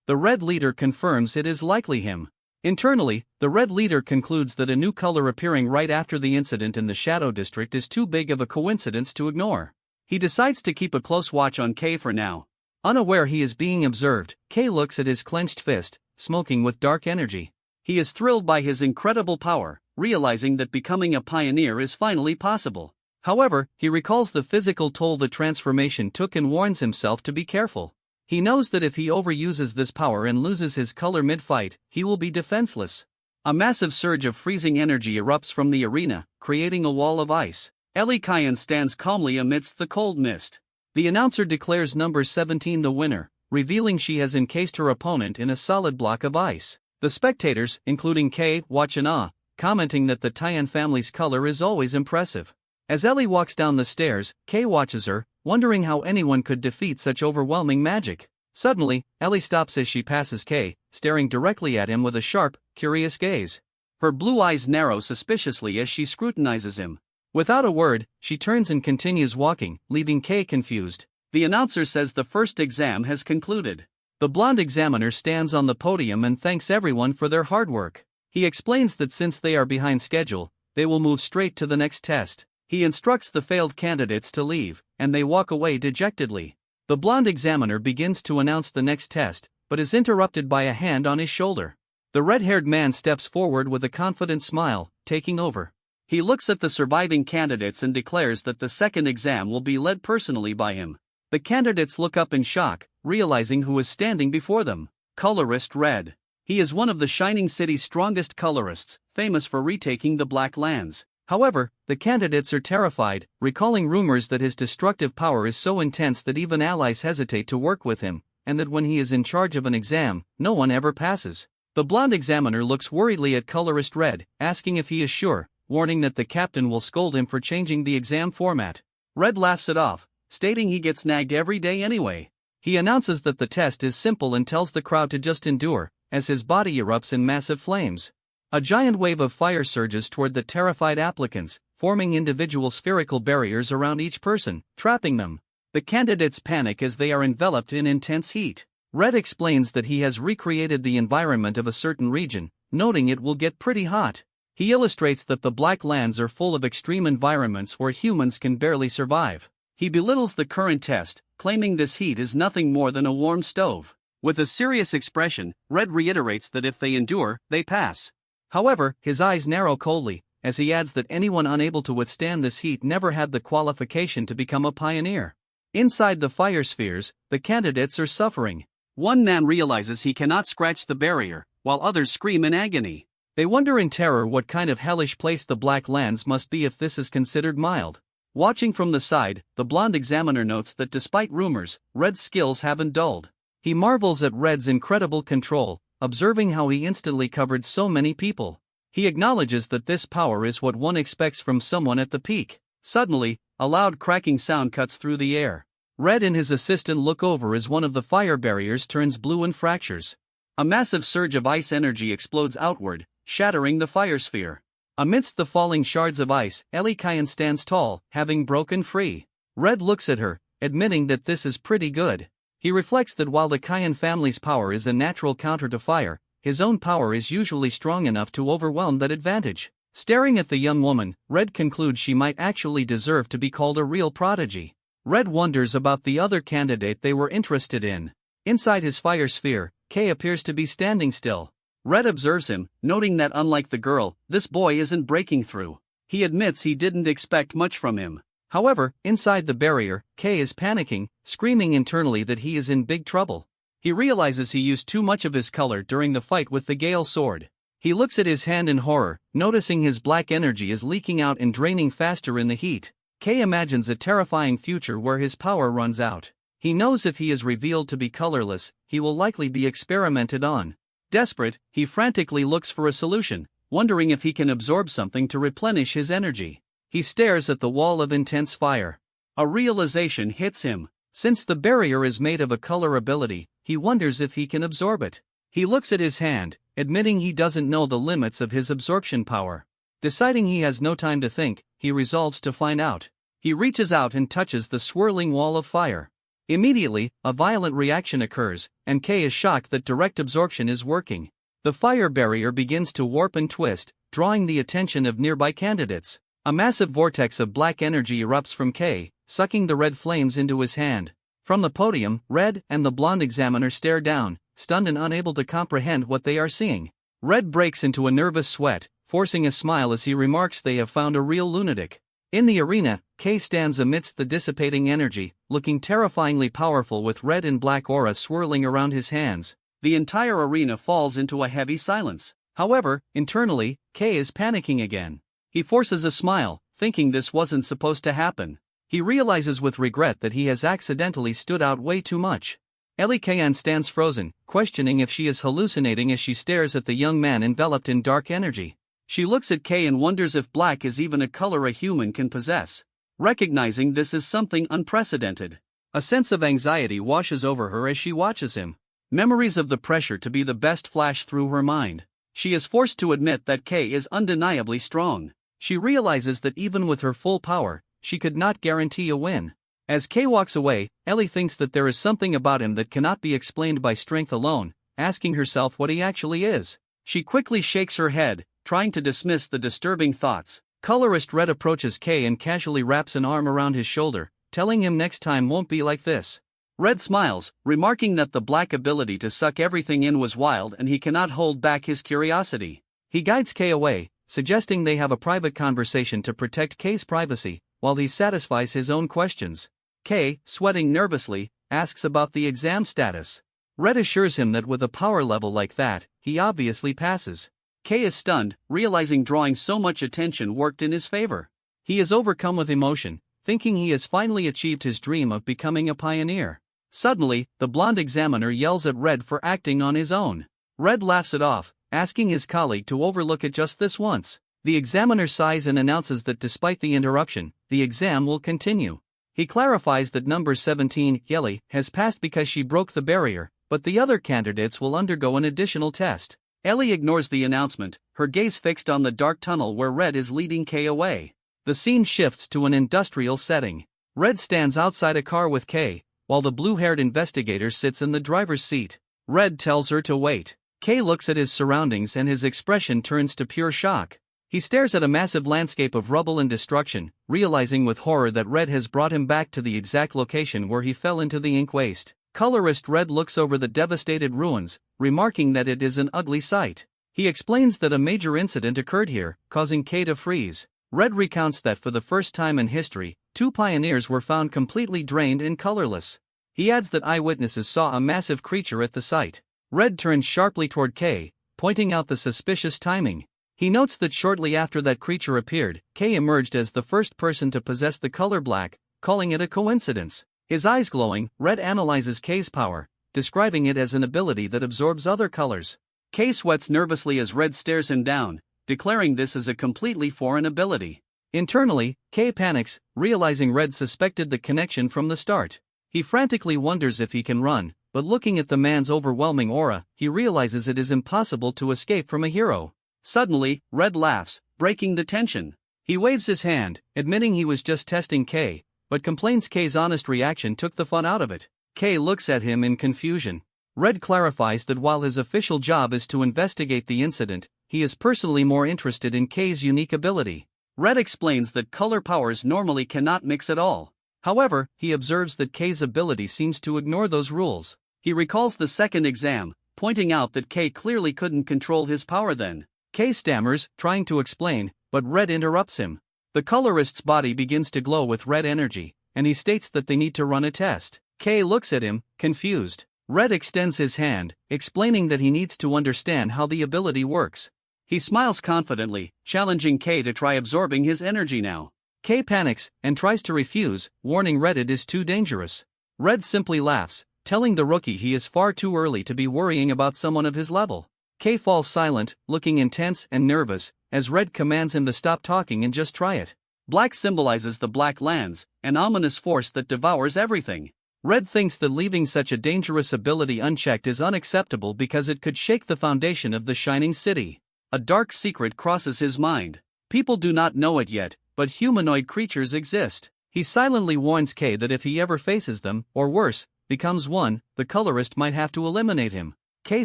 The red leader confirms it is likely him. Internally, the red leader concludes that a new color appearing right after the incident in the Shadow District is too big of a coincidence to ignore. He decides to keep a close watch on K for now. Unaware he is being observed, K looks at his clenched fist, smoking with dark energy. He is thrilled by his incredible power, realizing that becoming a pioneer is finally possible. However, he recalls the physical toll the transformation took and warns himself to be careful. He knows that if he overuses this power and loses his color mid-fight, he will be defenseless. A massive surge of freezing energy erupts from the arena, creating a wall of ice. Ellie Kyan stands calmly amidst the cold mist. The announcer declares number 17 the winner, revealing she has encased her opponent in a solid block of ice. The spectators, including Kay, watch in awe, commenting that the Tyan family's color is always impressive. As Ellie walks down the stairs, Kay watches her, wondering how anyone could defeat such overwhelming magic. Suddenly, Ellie stops as she passes Kay, staring directly at him with a sharp, curious gaze. Her blue eyes narrow suspiciously as she scrutinizes him. Without a word, she turns and continues walking, leaving Kay confused. The announcer says the first exam has concluded. The blonde examiner stands on the podium and thanks everyone for their hard work. He explains that since they are behind schedule, they will move straight to the next test. He instructs the failed candidates to leave, and they walk away dejectedly. The blonde examiner begins to announce the next test, but is interrupted by a hand on his shoulder. The red-haired man steps forward with a confident smile, taking over. He looks at the surviving candidates and declares that the second exam will be led personally by him. The candidates look up in shock, realizing who is standing before them. Colorist Red. He is one of the Shining City's strongest colorists, famous for retaking the Black Lands. However, the candidates are terrified, recalling rumors that his destructive power is so intense that even allies hesitate to work with him, and that when he is in charge of an exam, no one ever passes. The blonde examiner looks worriedly at Colorist Red, asking if he is sure, warning that the captain will scold him for changing the exam format. Red laughs it off, stating he gets nagged every day anyway. He announces that the test is simple and tells the crowd to just endure, as his body erupts in massive flames. A giant wave of fire surges toward the terrified applicants, forming individual spherical barriers around each person, trapping them. The candidates panic as they are enveloped in intense heat. Red explains that he has recreated the environment of a certain region, noting it will get pretty hot. He illustrates that the Black Lands are full of extreme environments where humans can barely survive. He belittles the current test, claiming this heat is nothing more than a warm stove. With a serious expression, Red reiterates that if they endure, they pass. However, his eyes narrow coldly, as he adds that anyone unable to withstand this heat never had the qualification to become a pioneer. Inside the fire spheres, the candidates are suffering. One man realizes he cannot scratch the barrier, while others scream in agony. They wonder in terror what kind of hellish place the Black Lands must be if this is considered mild. Watching from the side, the blonde examiner notes that despite rumors, Red's skills haven't dulled. He marvels at Red's incredible control, observing how he instantly covered so many people. He acknowledges that this power is what one expects from someone at the peak. Suddenly, a loud cracking sound cuts through the air. Red and his assistant look over as one of the fire barriers turns blue and fractures. A massive surge of ice energy explodes outward, shattering the fire sphere. Amidst the falling shards of ice, Ellie Kyan stands tall, having broken free. Red looks at her, admitting that this is pretty good. He reflects that while the Kyan family's power is a natural counter to fire, his own power is usually strong enough to overwhelm that advantage. Staring at the young woman, Red concludes she might actually deserve to be called a real prodigy. Red wonders about the other candidate they were interested in. Inside his fire sphere, Kay appears to be standing still. Red observes him, noting that unlike the girl, this boy isn't breaking through. He admits he didn't expect much from him. However, inside the barrier, Kay is panicking, screaming internally that he is in big trouble. He realizes he used too much of his color during the fight with the Gale sword. He looks at his hand in horror, noticing his black energy is leaking out and draining faster in the heat. Kay imagines a terrifying future where his power runs out. He knows if he is revealed to be colorless, he will likely be experimented on. Desperate, he frantically looks for a solution, wondering if he can absorb something to replenish his energy. He stares at the wall of intense fire. A realization hits him. Since the barrier is made of a color ability, he wonders if he can absorb it. He looks at his hand, admitting he doesn't know the limits of his absorption power. Deciding he has no time to think, he resolves to find out. He reaches out and touches the swirling wall of fire. Immediately, a violent reaction occurs, and K is shocked that direct absorption is working. The fire barrier begins to warp and twist, drawing the attention of nearby candidates. A massive vortex of black energy erupts from K, sucking the red flames into his hand. From the podium, Red and the blonde examiner stare down, stunned and unable to comprehend what they are seeing. Red breaks into a nervous sweat, forcing a smile as he remarks they have found a real lunatic. In the arena, K stands amidst the dissipating energy, looking terrifyingly powerful with red and black aura swirling around his hands. The entire arena falls into a heavy silence. However, internally, K is panicking again. He forces a smile, thinking this wasn't supposed to happen. He realizes with regret that he has accidentally stood out way too much. Ellie Kayan stands frozen, questioning if she is hallucinating as she stares at the young man enveloped in dark energy. She looks at K and wonders if black is even a color a human can possess. Recognizing this is something unprecedented, a sense of anxiety washes over her as she watches him. Memories of the pressure to be the best flash through her mind. She is forced to admit that K is undeniably strong. She realizes that even with her full power, she could not guarantee a win. As K walks away, Ellie thinks that there is something about him that cannot be explained by strength alone, asking herself what he actually is. She quickly shakes her head, trying to dismiss the disturbing thoughts. Colorist Red approaches K and casually wraps an arm around his shoulder, telling him next time won't be like this. Red smiles, remarking that the black ability to suck everything in was wild and he cannot hold back his curiosity. He guides K away, suggesting they have a private conversation to protect K's privacy, while he satisfies his own questions. K, sweating nervously, asks about the exam status. Red assures him that with a power level like that, he obviously passes. K is stunned, realizing drawing so much attention worked in his favor. He is overcome with emotion, thinking he has finally achieved his dream of becoming a pioneer. Suddenly, the blonde examiner yells at Red for acting on his own. Red laughs it off, asking his colleague to overlook it just this once. The examiner sighs and announces that despite the interruption, the exam will continue. He clarifies that number 17, Yelly, has passed because she broke the barrier, but the other candidates will undergo an additional test. Ellie ignores the announcement, her gaze fixed on the dark tunnel where Red is leading K away. The scene shifts to an industrial setting. Red stands outside a car with K, while the blue-haired investigator sits in the driver's seat. Red tells her to wait. K looks at his surroundings and his expression turns to pure shock. He stares at a massive landscape of rubble and destruction, realizing with horror that Red has brought him back to the exact location where he fell into the ink waste. Colorist Red looks over the devastated ruins, remarking that it is an ugly sight. He explains that a major incident occurred here, causing K to freeze. Red recounts that for the first time in history, 2 pioneers were found completely drained and colorless. He adds that eyewitnesses saw a massive creature at the site. Red turns sharply toward K, pointing out the suspicious timing. He notes that shortly after that creature appeared, K emerged as the first person to possess the color black, calling it a coincidence. His eyes glowing, Red analyzes K's power, describing it as an ability that absorbs other colors. K sweats nervously as Red stares him down, declaring this as a completely foreign ability. Internally, K panics, realizing Red suspected the connection from the start. He frantically wonders if he can run, but looking at the man's overwhelming aura, he realizes it is impossible to escape from a hero. Suddenly, Red laughs, breaking the tension. He waves his hand, admitting he was just testing K, but complains K's honest reaction took the fun out of it. K looks at him in confusion. Red clarifies that while his official job is to investigate the incident, he is personally more interested in K's unique ability. Red explains that color powers normally cannot mix at all. However, he observes that K's ability seems to ignore those rules. He recalls the second exam, pointing out that K clearly couldn't control his power then. K stammers, trying to explain, but Red interrupts him. The colorist's body begins to glow with red energy, and he states that they need to run a test. K looks at him, confused. Red extends his hand, explaining that he needs to understand how the ability works. He smiles confidently, challenging K to try absorbing his energy now. K panics and tries to refuse, warning Red it is too dangerous. Red simply laughs, telling the rookie he is far too early to be worrying about someone of his level. K falls silent, looking intense and nervous, as Red commands him to stop talking and just try it. Black symbolizes the Black Lands, an ominous force that devours everything. Red thinks that leaving such a dangerous ability unchecked is unacceptable because it could shake the foundation of the Shining City. A dark secret crosses his mind. People do not know it yet, but humanoid creatures exist. He silently warns K that if he ever faces them, or worse, becomes one, the colorist might have to eliminate him. K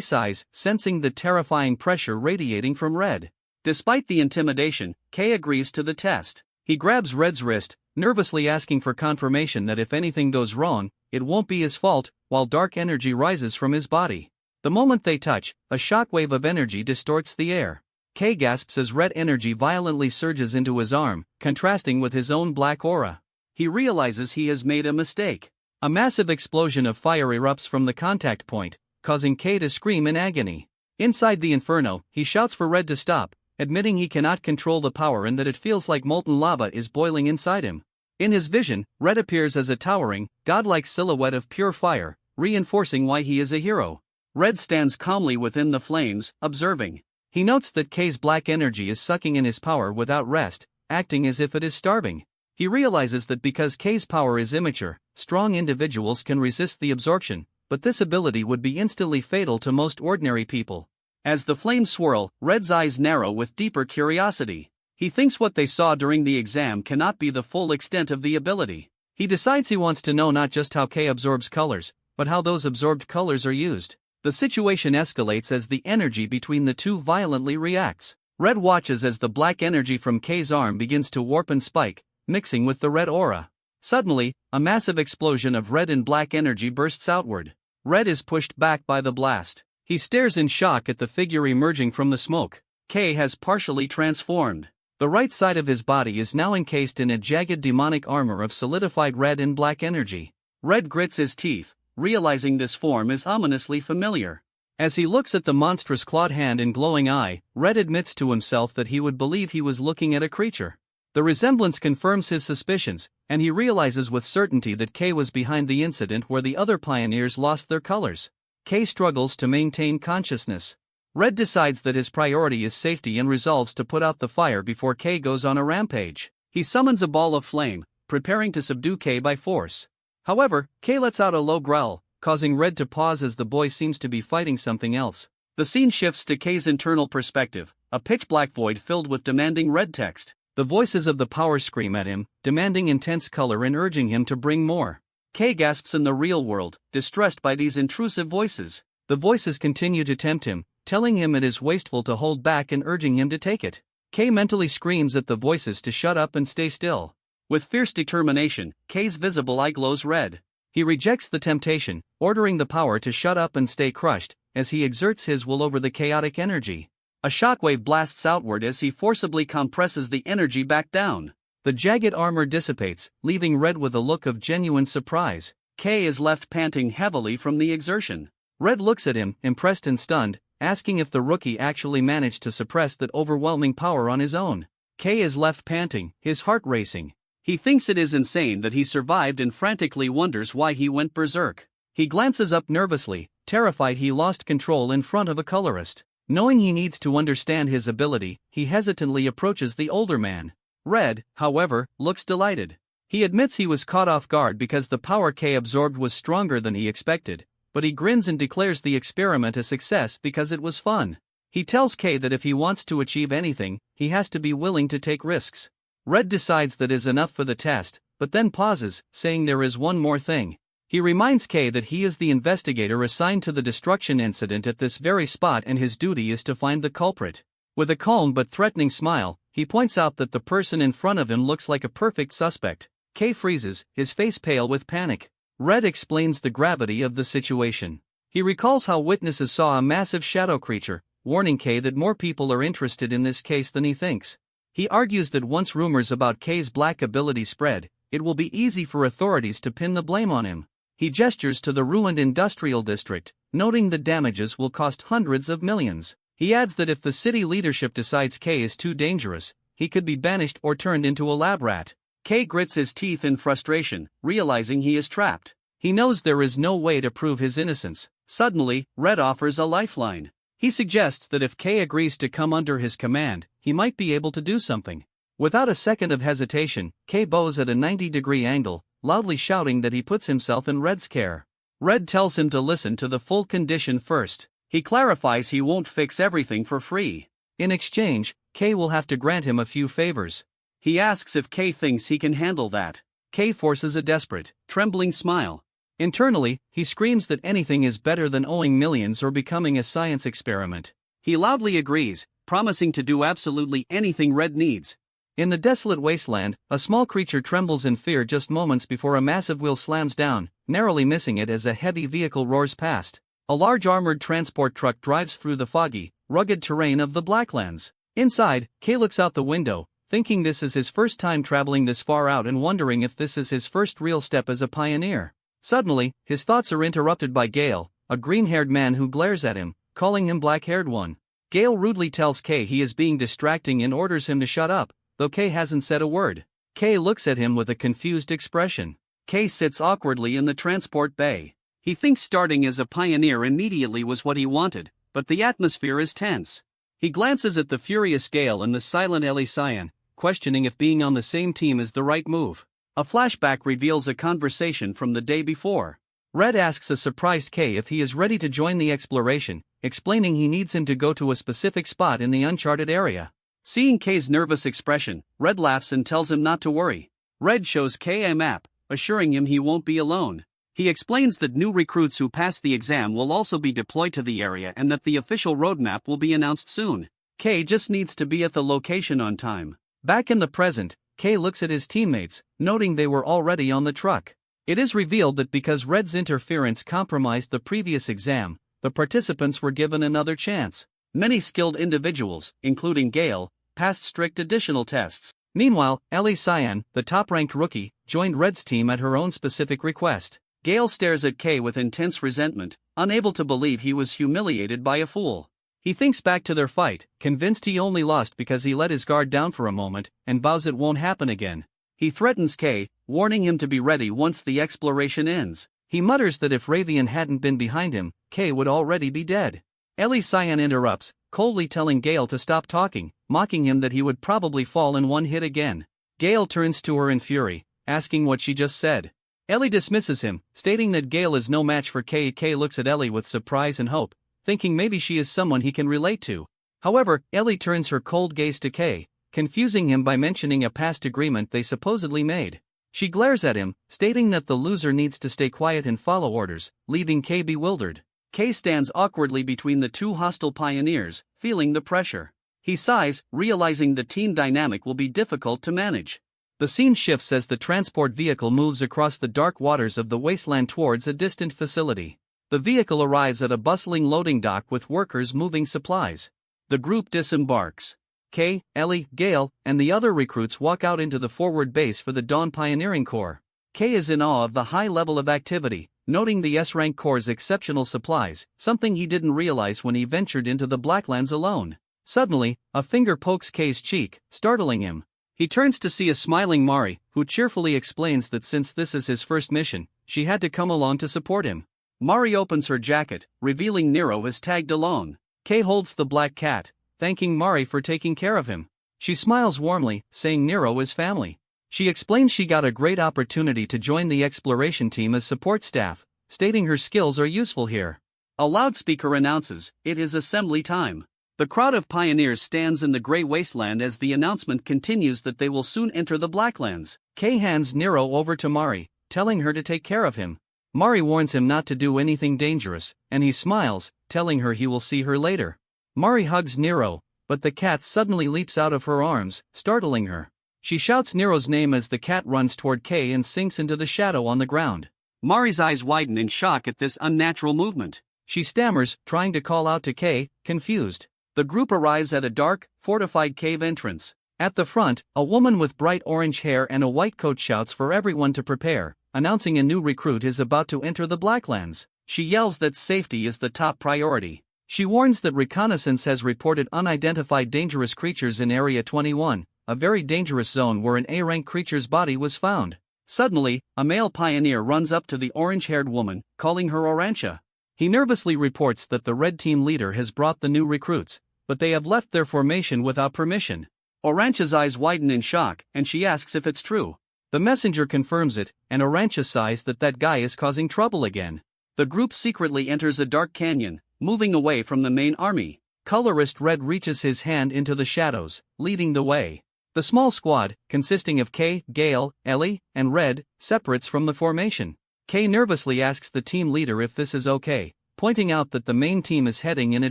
sighs, sensing the terrifying pressure radiating from Red. Despite the intimidation, K agrees to the test. He grabs Red's wrist, nervously asking for confirmation that if anything goes wrong, it won't be his fault, while dark energy rises from his body. The moment they touch, a shockwave of energy distorts the air. K gasps as red energy violently surges into his arm, contrasting with his own black aura. He realizes he has made a mistake. A massive explosion of fire erupts from the contact point, causing K to scream in agony. Inside the inferno, he shouts for Red to stop, admitting he cannot control the power and that it feels like molten lava is boiling inside him. In his vision, Red appears as a towering, godlike silhouette of pure fire, reinforcing why he is a hero. Red stands calmly within the flames, observing. He notes that K's black energy is sucking in his power without rest, acting as if it is starving. He realizes that because K's power is immature, strong individuals can resist the absorption, but this ability would be instantly fatal to most ordinary people. As the flames swirl, Red's eyes narrow with deeper curiosity. He thinks what they saw during the exam cannot be the full extent of the ability. He decides he wants to know not just how K absorbs colors, but how those absorbed colors are used. The situation escalates as the energy between the two violently reacts. Red watches as the black energy from K's arm begins to warp and spike, mixing with the red aura. Suddenly, a massive explosion of red and black energy bursts outward. Red is pushed back by the blast. He stares in shock at the figure emerging from the smoke. K has partially transformed. The right side of his body is now encased in a jagged demonic armor of solidified red and black energy. Red grits his teeth, realizing this form is ominously familiar. As he looks at the monstrous clawed hand and glowing eye, Red admits to himself that he would believe he was looking at a creature. The resemblance confirms his suspicions, and he realizes with certainty that K was behind the incident where the other pioneers lost their colors. K struggles to maintain consciousness. Red decides that his priority is safety and resolves to put out the fire before K goes on a rampage. He summons a ball of flame, preparing to subdue K by force. However, K lets out a low growl, causing Red to pause as the boy seems to be fighting something else. The scene shifts to K's internal perspective, a pitch-black void filled with demanding red text. The voices of the power scream at him, demanding intense color and urging him to bring more. K gasps in the real world, distressed by these intrusive voices. The voices continue to tempt him, telling him it is wasteful to hold back and urging him to take it. K mentally screams at the voices to shut up and stay still. With fierce determination, K's visible eye glows red. He rejects the temptation, ordering the power to shut up and stay crushed, as he exerts his will over the chaotic energy. A shockwave blasts outward as he forcibly compresses the energy back down. The jagged armor dissipates, leaving Red with a look of genuine surprise. K is left panting heavily from the exertion. Red looks at him, impressed and stunned, asking if the rookie actually managed to suppress that overwhelming power on his own. K is left panting, his heart racing. He thinks it is insane that he survived and frantically wonders why he went berserk. He glances up nervously, terrified he lost control in front of a colorist. Knowing he needs to understand his ability, he hesitantly approaches the older man. Red, however, looks delighted. He admits he was caught off guard because the power K absorbed was stronger than he expected, but he grins and declares the experiment a success because it was fun. He tells K that if he wants to achieve anything, he has to be willing to take risks. Red decides that is enough for the test, but then pauses, saying there is one more thing. He reminds K that he is the investigator assigned to the destruction incident at this very spot and his duty is to find the culprit. With a calm but threatening smile, he points out that the person in front of him looks like a perfect suspect. K freezes, his face pale with panic. Red explains the gravity of the situation. He recalls how witnesses saw a massive shadow creature, warning K that more people are interested in this case than he thinks. He argues that once rumors about K's black ability spread, it will be easy for authorities to pin the blame on him. He gestures to the ruined industrial district, noting the damages will cost hundreds of millions. He adds that if the city leadership decides K is too dangerous, he could be banished or turned into a lab rat. K grits his teeth in frustration, realizing he is trapped. He knows there is no way to prove his innocence. Suddenly, Red offers a lifeline. He suggests that if K agrees to come under his command, he might be able to do something. Without a second of hesitation, K bows at a 90-degree angle, loudly shouting that he puts himself in Red's care. Red tells him to listen to the full condition first. He clarifies he won't fix everything for free. In exchange, K will have to grant him a few favors. He asks if K thinks he can handle that. K forces a desperate, trembling smile. Internally, he screams that anything is better than owing millions or becoming a science experiment. He loudly agrees, promising to do absolutely anything Red needs. In the desolate wasteland, a small creature trembles in fear just moments before a massive wheel slams down, narrowly missing it as a heavy vehicle roars past. A large armored transport truck drives through the foggy, rugged terrain of the Blacklands. Inside, K looks out the window, thinking this is his first time traveling this far out and wondering if this is his first real step as a pioneer. Suddenly, his thoughts are interrupted by Gale, a green-haired man who glares at him, calling him black-haired one. Gale rudely tells K he is being distracting and orders him to shut up, though K hasn't said a word. K looks at him with a confused expression. K sits awkwardly in the transport bay. He thinks starting as a pioneer immediately was what he wanted, but the atmosphere is tense. He glances at the furious Gale and the silent Ellie Cyan, questioning if being on the same team is the right move. A flashback reveals a conversation from the day before. Red asks a surprised K if he is ready to join the exploration, explaining he needs him to go to a specific spot in the uncharted area. Seeing K's nervous expression, Red laughs and tells him not to worry. Red shows K a map, assuring him he won't be alone. He explains that new recruits who pass the exam will also be deployed to the area and that the official roadmap will be announced soon. K just needs to be at the location on time. Back in the present, K looks at his teammates, noting they were already on the truck. It is revealed that because Red's interference compromised the previous exam, the participants were given another chance. Many skilled individuals, including Gale, passed strict additional tests. Meanwhile, Ellie Cyan, the top-ranked rookie, joined Red's team at her own specific request. Gale stares at K with intense resentment, unable to believe he was humiliated by a fool. He thinks back to their fight, convinced he only lost because he let his guard down for a moment, and vows it won't happen again. He threatens K, warning him to be ready once the exploration ends. He mutters that if Ravian hadn't been behind him, K would already be dead. Ellie Cyan interrupts, coldly telling Gale to stop talking, mocking him that he would probably fall in one hit again. Gale turns to her in fury, asking what she just said. Ellie dismisses him, stating that Gale is no match for K. K looks at Ellie with surprise and hope, thinking maybe she is someone he can relate to. However, Ellie turns her cold gaze to K, confusing him by mentioning a past agreement they supposedly made. She glares at him, stating that the loser needs to stay quiet and follow orders, leaving K bewildered. K stands awkwardly between the two hostile pioneers, feeling the pressure. He sighs, realizing the team dynamic will be difficult to manage. The scene shifts as the transport vehicle moves across the dark waters of the wasteland towards a distant facility. The vehicle arrives at a bustling loading dock with workers moving supplies. The group disembarks. K, Ellie, Gale, and the other recruits walk out into the forward base for the Dawn Pioneering Corps. K is in awe of the high level of activity, noting the S-Rank Corps' exceptional supplies, something he didn't realize when he ventured into the Blacklands alone. Suddenly, a finger pokes K's cheek, startling him. He turns to see a smiling Mari, who cheerfully explains that since this is his first mission, she had to come along to support him. Mari opens her jacket, revealing Nero is tagged along. K holds the black cat, thanking Mari for taking care of him. She smiles warmly, saying Nero is family. She explains she got a great opportunity to join the exploration team as support staff, stating her skills are useful here. A loudspeaker announces, "It is assembly time." The crowd of pioneers stands in the gray wasteland as the announcement continues that they will soon enter the Blacklands. K hands Nero over to Mari, telling her to take care of him. Mari warns him not to do anything dangerous, and he smiles, telling her he will see her later. Mari hugs Nero, but the cat suddenly leaps out of her arms, startling her. She shouts Nero's name as the cat runs toward K and sinks into the shadow on the ground. Mari's eyes widen in shock at this unnatural movement. She stammers, trying to call out to K, confused. The group arrives at a dark, fortified cave entrance. At the front, a woman with bright orange hair and a white coat shouts for everyone to prepare, announcing a new recruit is about to enter the Blacklands. She yells that safety is the top priority. She warns that reconnaissance has reported unidentified dangerous creatures in Area 21, a very dangerous zone where an A-rank creature's body was found. Suddenly, a male pioneer runs up to the orange-haired woman, calling her Orancha. He nervously reports that the red team leader has brought the new recruits, but they have left their formation without permission. Orancha's eyes widen in shock, and she asks if it's true. The messenger confirms it, and Arancha sighs that guy is causing trouble again. The group secretly enters a dark canyon, moving away from the main army. Colorist Red reaches his hand into the shadows, leading the way. The small squad, consisting of Kay, Gale, Ellie, and Red, separates from the formation. Kay nervously asks the team leader if this is okay, pointing out that the main team is heading in a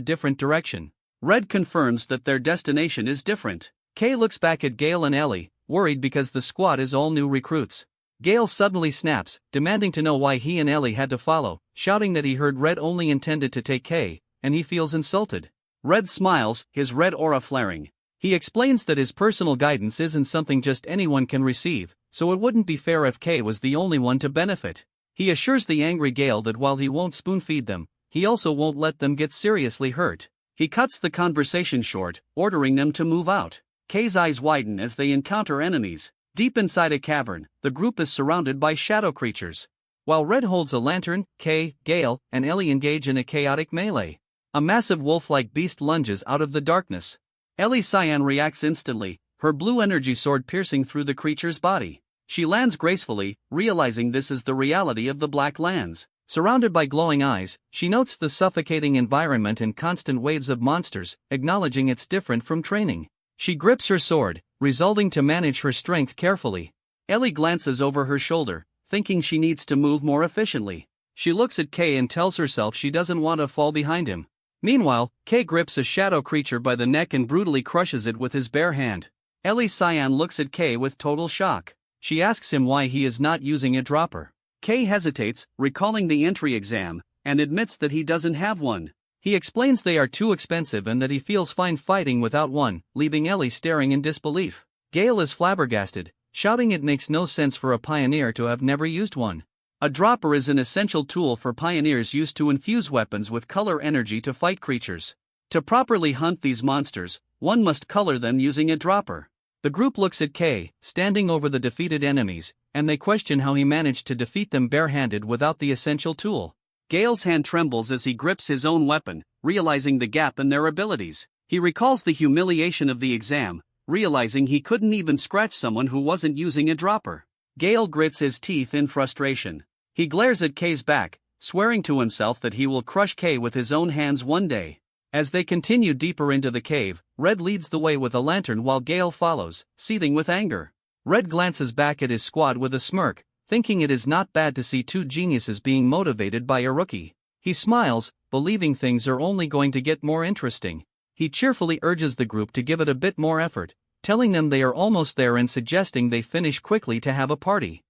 different direction. Red confirms that their destination is different. Kay looks back at Gale and Ellie, worried because the squad is all new recruits. Gale suddenly snaps, demanding to know why he and Ellie had to follow, shouting that he heard Red only intended to take Kay, and he feels insulted. Red smiles, his red aura flaring. He explains that his personal guidance isn't something just anyone can receive, so it wouldn't be fair if Kay was the only one to benefit. He assures the angry Gale that while he won't spoon-feed them, he also won't let them get seriously hurt. He cuts the conversation short, ordering them to move out. Kay's eyes widen as they encounter enemies. Deep inside a cavern, the group is surrounded by shadow creatures. While Red holds a lantern, Kay, Gale, and Ellie engage in a chaotic melee. A massive wolf-like beast lunges out of the darkness. Ellie Cyan reacts instantly, her blue energy sword piercing through the creature's body. She lands gracefully, realizing this is the reality of the Black Lands. Surrounded by glowing eyes, she notes the suffocating environment and constant waves of monsters, acknowledging it's different from training. She grips her sword, resolving to manage her strength carefully. Ellie glances over her shoulder, thinking she needs to move more efficiently. She looks at Kay and tells herself she doesn't want to fall behind him. Meanwhile, Kay grips a shadow creature by the neck and brutally crushes it with his bare hand. Ellie Cyan looks at Kay with total shock. She asks him why he is not using a dropper. Kay hesitates, recalling the entry exam, and admits that he doesn't have one. He explains they are too expensive and that he feels fine fighting without one, leaving Ellie staring in disbelief. Gale is flabbergasted, shouting it makes no sense for a pioneer to have never used one. A dropper is an essential tool for pioneers used to infuse weapons with color energy to fight creatures. To properly hunt these monsters, one must color them using a dropper. The group looks at Kay, standing over the defeated enemies, and they question how he managed to defeat them barehanded without the essential tool. Gale's hand trembles as he grips his own weapon, realizing the gap in their abilities. He recalls the humiliation of the exam, realizing he couldn't even scratch someone who wasn't using a dropper. Gale grits his teeth in frustration. He glares at Kay's back, swearing to himself that he will crush Kay with his own hands one day. As they continue deeper into the cave, Red leads the way with a lantern while Gale follows, seething with anger. Red glances back at his squad with a smirk, thinking it is not bad to see two geniuses being motivated by a rookie. He smiles, believing things are only going to get more interesting. He cheerfully urges the group to give it a bit more effort, telling them they are almost there and suggesting they finish quickly to have a party.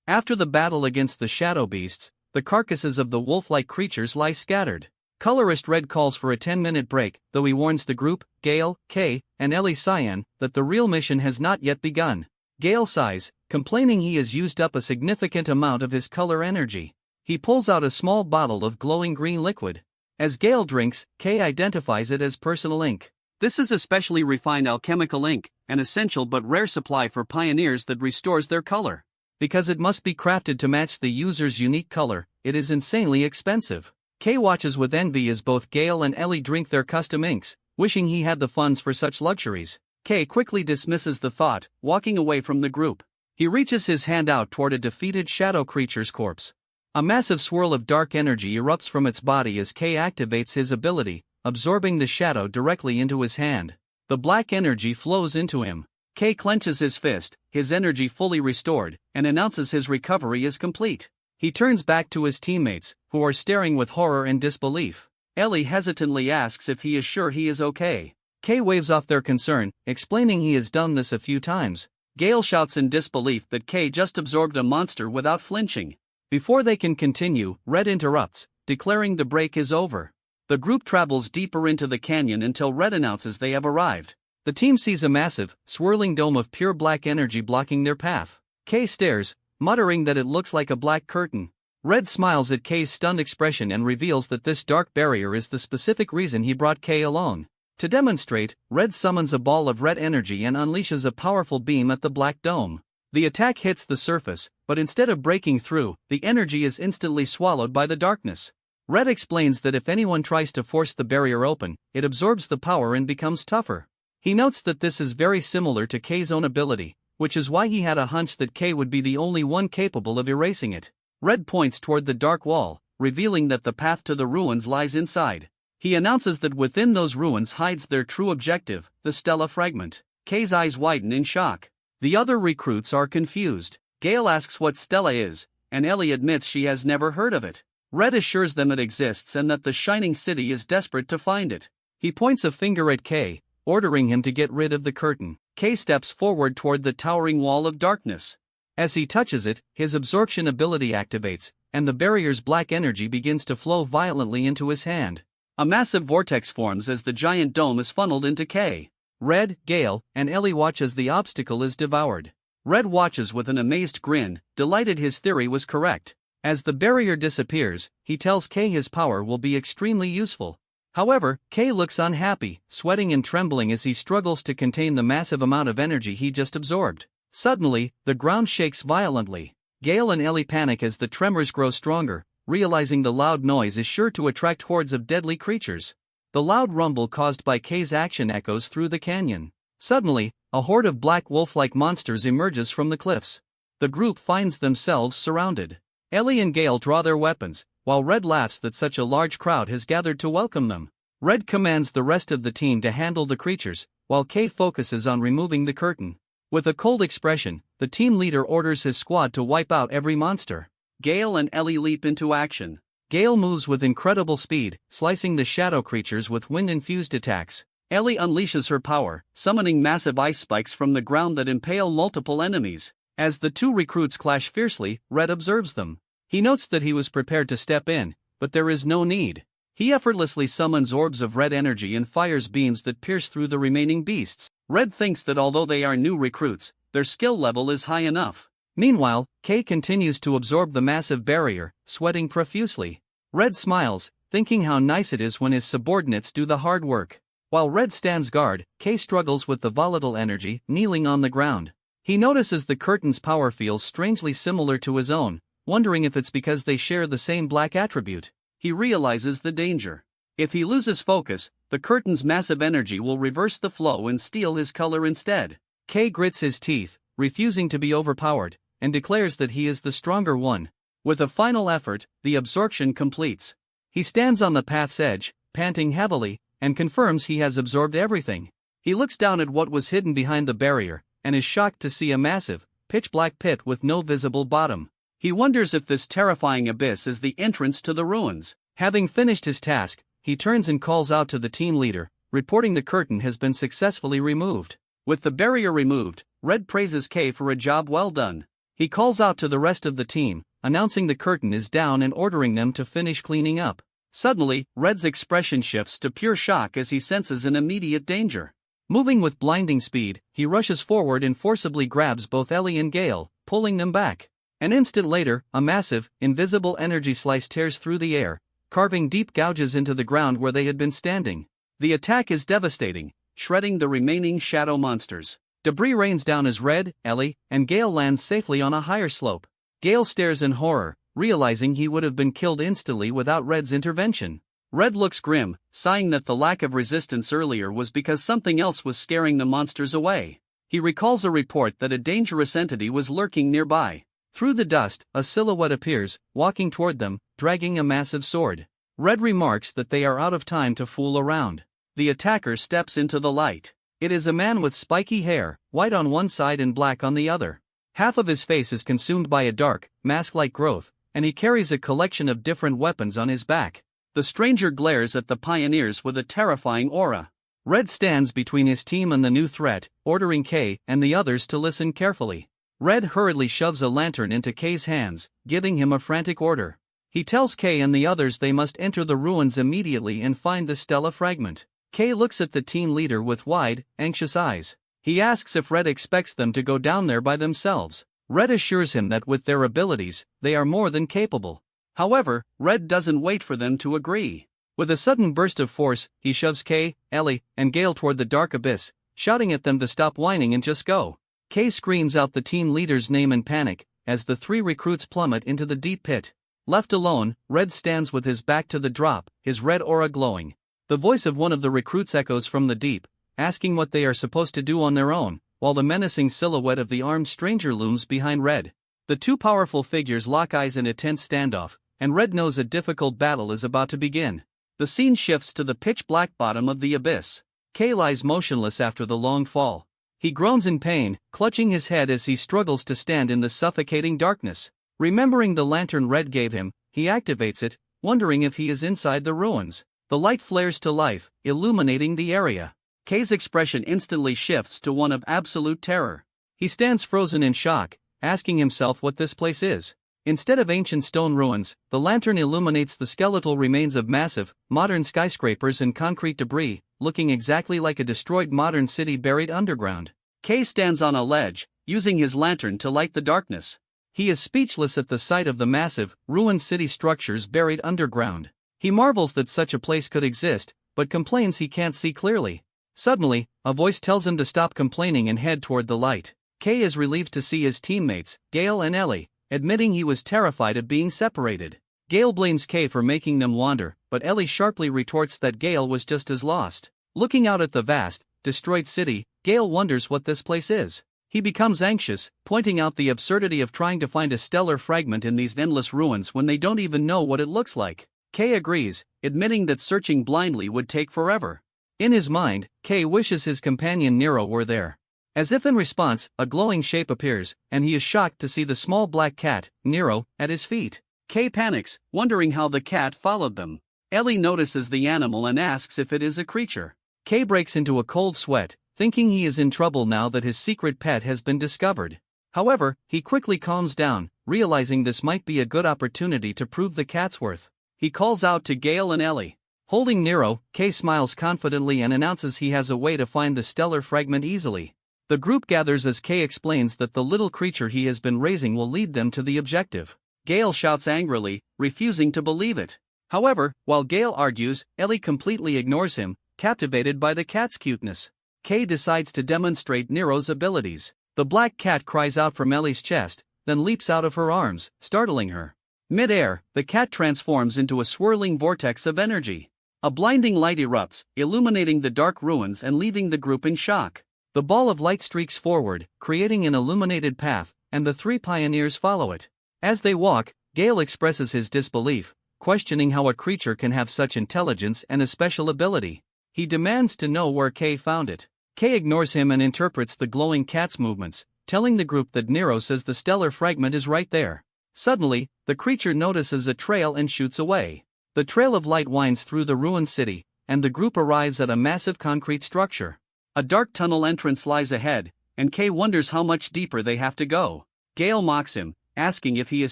After the battle against the shadow beasts, the carcasses of the wolf-like creatures lie scattered. Colorist Red calls for a 10-minute break, though he warns the group, Gale, Kay, and Ellie Cyan, that the real mission has not yet begun. Gale sighs, complaining he has used up a significant amount of his color energy. He pulls out a small bottle of glowing green liquid. As Gale drinks, Kay identifies it as personal ink. This is a specially refined alchemical ink, an essential but rare supply for pioneers that restores their color. Because it must be crafted to match the user's unique color, it is insanely expensive. Kay watches with envy as both Gale and Ellie drink their custom inks, wishing he had the funds for such luxuries. Kay quickly dismisses the thought, walking away from the group. He reaches his hand out toward a defeated shadow creature's corpse. A massive swirl of dark energy erupts from its body as Kay activates his ability, absorbing the shadow directly into his hand. The black energy flows into him. Kay clenches his fist, his energy fully restored, and announces his recovery is complete. He turns back to his teammates, who are staring with horror and disbelief. Ellie hesitantly asks if he is sure he is okay. Kay waves off their concern, explaining he has done this a few times. Gale shouts in disbelief that Kay just absorbed a monster without flinching. Before they can continue, Red interrupts, declaring the break is over. The group travels deeper into the canyon until Red announces they have arrived. The team sees a massive, swirling dome of pure black energy blocking their path. Kay stares, muttering that it looks like a black curtain. Red smiles at Kay's stunned expression and reveals that this dark barrier is the specific reason he brought Kay along. To demonstrate, Red summons a ball of red energy and unleashes a powerful beam at the black dome. The attack hits the surface, but instead of breaking through, the energy is instantly swallowed by the darkness. Red explains that if anyone tries to force the barrier open, it absorbs the power and becomes tougher. He notes that this is very similar to Kay's own ability, which is why he had a hunch that K would be the only one capable of erasing it. Red points toward the dark wall, revealing that the path to the ruins lies inside. He announces that within those ruins hides their true objective, the Stella fragment. K's eyes widen in shock. The other recruits are confused. Gale asks what Stella is, and Ellie admits she has never heard of it. Red assures them it exists and that the Shining City is desperate to find it. He points a finger at K, ordering him to get rid of the curtain. K steps forward toward the towering wall of darkness. As he touches it, his absorption ability activates, and the barrier's black energy begins to flow violently into his hand. A massive vortex forms as the giant dome is funneled into K. Red, Gale, and Ellie watch as the obstacle is devoured. Red watches with an amazed grin, delighted his theory was correct. As the barrier disappears, he tells K his power will be extremely useful. However, K looks unhappy, sweating and trembling as he struggles to contain the massive amount of energy he just absorbed. Suddenly, the ground shakes violently. Gale and Ellie panic as the tremors grow stronger, realizing the loud noise is sure to attract hordes of deadly creatures. The loud rumble caused by K's action echoes through the canyon. Suddenly, a horde of black wolf-like monsters emerges from the cliffs. The group finds themselves surrounded. Ellie and Gale draw their weapons, while Red laughs that such a large crowd has gathered to welcome them. Red commands the rest of the team to handle the creatures, while K focuses on removing the curtain. With a cold expression, the team leader orders his squad to wipe out every monster. Gale and Ellie leap into action. Gale moves with incredible speed, slicing the shadow creatures with wind-infused attacks. Ellie unleashes her power, summoning massive ice spikes from the ground that impale multiple enemies. As the two recruits clash fiercely, Red observes them. He notes that he was prepared to step in, but there is no need. He effortlessly summons orbs of red energy and fires beams that pierce through the remaining beasts. Red thinks that although they are new recruits, their skill level is high enough. Meanwhile, K continues to absorb the massive barrier, sweating profusely. Red smiles, thinking how nice it is when his subordinates do the hard work. While Red stands guard, K struggles with the volatile energy, kneeling on the ground. He notices the curtain's power feels strangely similar to his own, wondering if it's because they share the same black attribute. He realizes the danger. If he loses focus, the curtain's massive energy will reverse the flow and steal his color instead. K grits his teeth, refusing to be overpowered, and declares that he is the stronger one. With a final effort, the absorption completes. He stands on the path's edge, panting heavily, and confirms he has absorbed everything. He looks down at what was hidden behind the barrier, and is shocked to see a massive, pitch-black pit with no visible bottom. He wonders if this terrifying abyss is the entrance to the ruins. Having finished his task, he turns and calls out to the team leader, reporting the curtain has been successfully removed. With the barrier removed, Red praises K for a job well done. He calls out to the rest of the team, announcing the curtain is down and ordering them to finish cleaning up. Suddenly, Red's expression shifts to pure shock as he senses an immediate danger. Moving with blinding speed, he rushes forward and forcibly grabs both Ellie and Gale, pulling them back. An instant later, a massive, invisible energy slice tears through the air, carving deep gouges into the ground where they had been standing. The attack is devastating, shredding the remaining shadow monsters. Debris rains down as Red, Ellie, and Gale land safely on a higher slope. Gale stares in horror, realizing he would have been killed instantly without Red's intervention. Red looks grim, sighing that the lack of resistance earlier was because something else was scaring the monsters away. He recalls a report that a dangerous entity was lurking nearby. Through the dust, a silhouette appears, walking toward them, dragging a massive sword. Red remarks that they are out of time to fool around. The attacker steps into the light. It is a man with spiky hair, white on one side and black on the other. Half of his face is consumed by a dark, mask-like growth, and he carries a collection of different weapons on his back. The stranger glares at the pioneers with a terrifying aura. Red stands between his team and the new threat, ordering K and the others to listen carefully. Red hurriedly shoves a lantern into K's hands, giving him a frantic order. He tells K and the others they must enter the ruins immediately and find the Stella fragment. K looks at the team leader with wide, anxious eyes. He asks if Red expects them to go down there by themselves. Red assures him that with their abilities, they are more than capable. However, Red doesn't wait for them to agree. With a sudden burst of force, he shoves K, Ellie, and Gale toward the dark abyss, shouting at them to stop whining and just go. K screams out the team leader's name in panic, as the three recruits plummet into the deep pit. Left alone, Red stands with his back to the drop, his red aura glowing. The voice of one of the recruits echoes from the deep, asking what they are supposed to do on their own, while the menacing silhouette of the armed stranger looms behind Red. The two powerful figures lock eyes in a tense standoff, and Red knows a difficult battle is about to begin. The scene shifts to the pitch-black bottom of the abyss. Kay lies motionless after the long fall. He groans in pain, clutching his head as he struggles to stand in the suffocating darkness. Remembering the lantern Red gave him, he activates it, wondering if he is inside the ruins. The light flares to life, illuminating the area. Kay's expression instantly shifts to one of absolute terror. He stands frozen in shock, asking himself what this place is. Instead of ancient stone ruins, the lantern illuminates the skeletal remains of massive, modern skyscrapers and concrete debris, looking exactly like a destroyed modern city buried underground. Kay stands on a ledge, using his lantern to light the darkness. He is speechless at the sight of the massive, ruined city structures buried underground. He marvels that such a place could exist, but complains he can't see clearly. Suddenly, a voice tells him to stop complaining and head toward the light. Kay is relieved to see his teammates, Gale and Ellie, admitting he was terrified of being separated. Gale blames Kay for making them wander, but Ellie sharply retorts that Gale was just as lost. Looking out at the vast, destroyed city, Gale wonders what this place is. He becomes anxious, pointing out the absurdity of trying to find a stellar fragment in these endless ruins when they don't even know what it looks like. Kay agrees, admitting that searching blindly would take forever. In his mind, Kay wishes his companion Nero were there. As if in response, a glowing shape appears, and he is shocked to see the small black cat, Nero, at his feet. Kay panics, wondering how the cat followed them. Ellie notices the animal and asks if it is a creature. Kay breaks into a cold sweat, thinking he is in trouble now that his secret pet has been discovered. However, he quickly calms down, realizing this might be a good opportunity to prove the cat's worth. He calls out to Gale and Ellie. Holding Nero, Kay smiles confidently and announces he has a way to find the stellar fragment easily. The group gathers as Kay explains that the little creature he has been raising will lead them to the objective. Gale shouts angrily, refusing to believe it. However, while Gale argues, Ellie completely ignores him, captivated by the cat's cuteness. Kay decides to demonstrate Nero's abilities. The black cat cries out from Ellie's chest, then leaps out of her arms, startling her. Mid-air, the cat transforms into a swirling vortex of energy. A blinding light erupts, illuminating the dark ruins and leaving the group in shock. The ball of light streaks forward, creating an illuminated path, and the three pioneers follow it. As they walk, Gale expresses his disbelief, questioning how a creature can have such intelligence and a special ability. He demands to know where Kay found it. Kay ignores him and interprets the glowing cat's movements, telling the group that Nero says the stellar fragment is right there. Suddenly, the creature notices a trail and shoots away. The trail of light winds through the ruined city, and the group arrives at a massive concrete structure. A dark tunnel entrance lies ahead, and Kay wonders how much deeper they have to go. Gale mocks him, asking if he is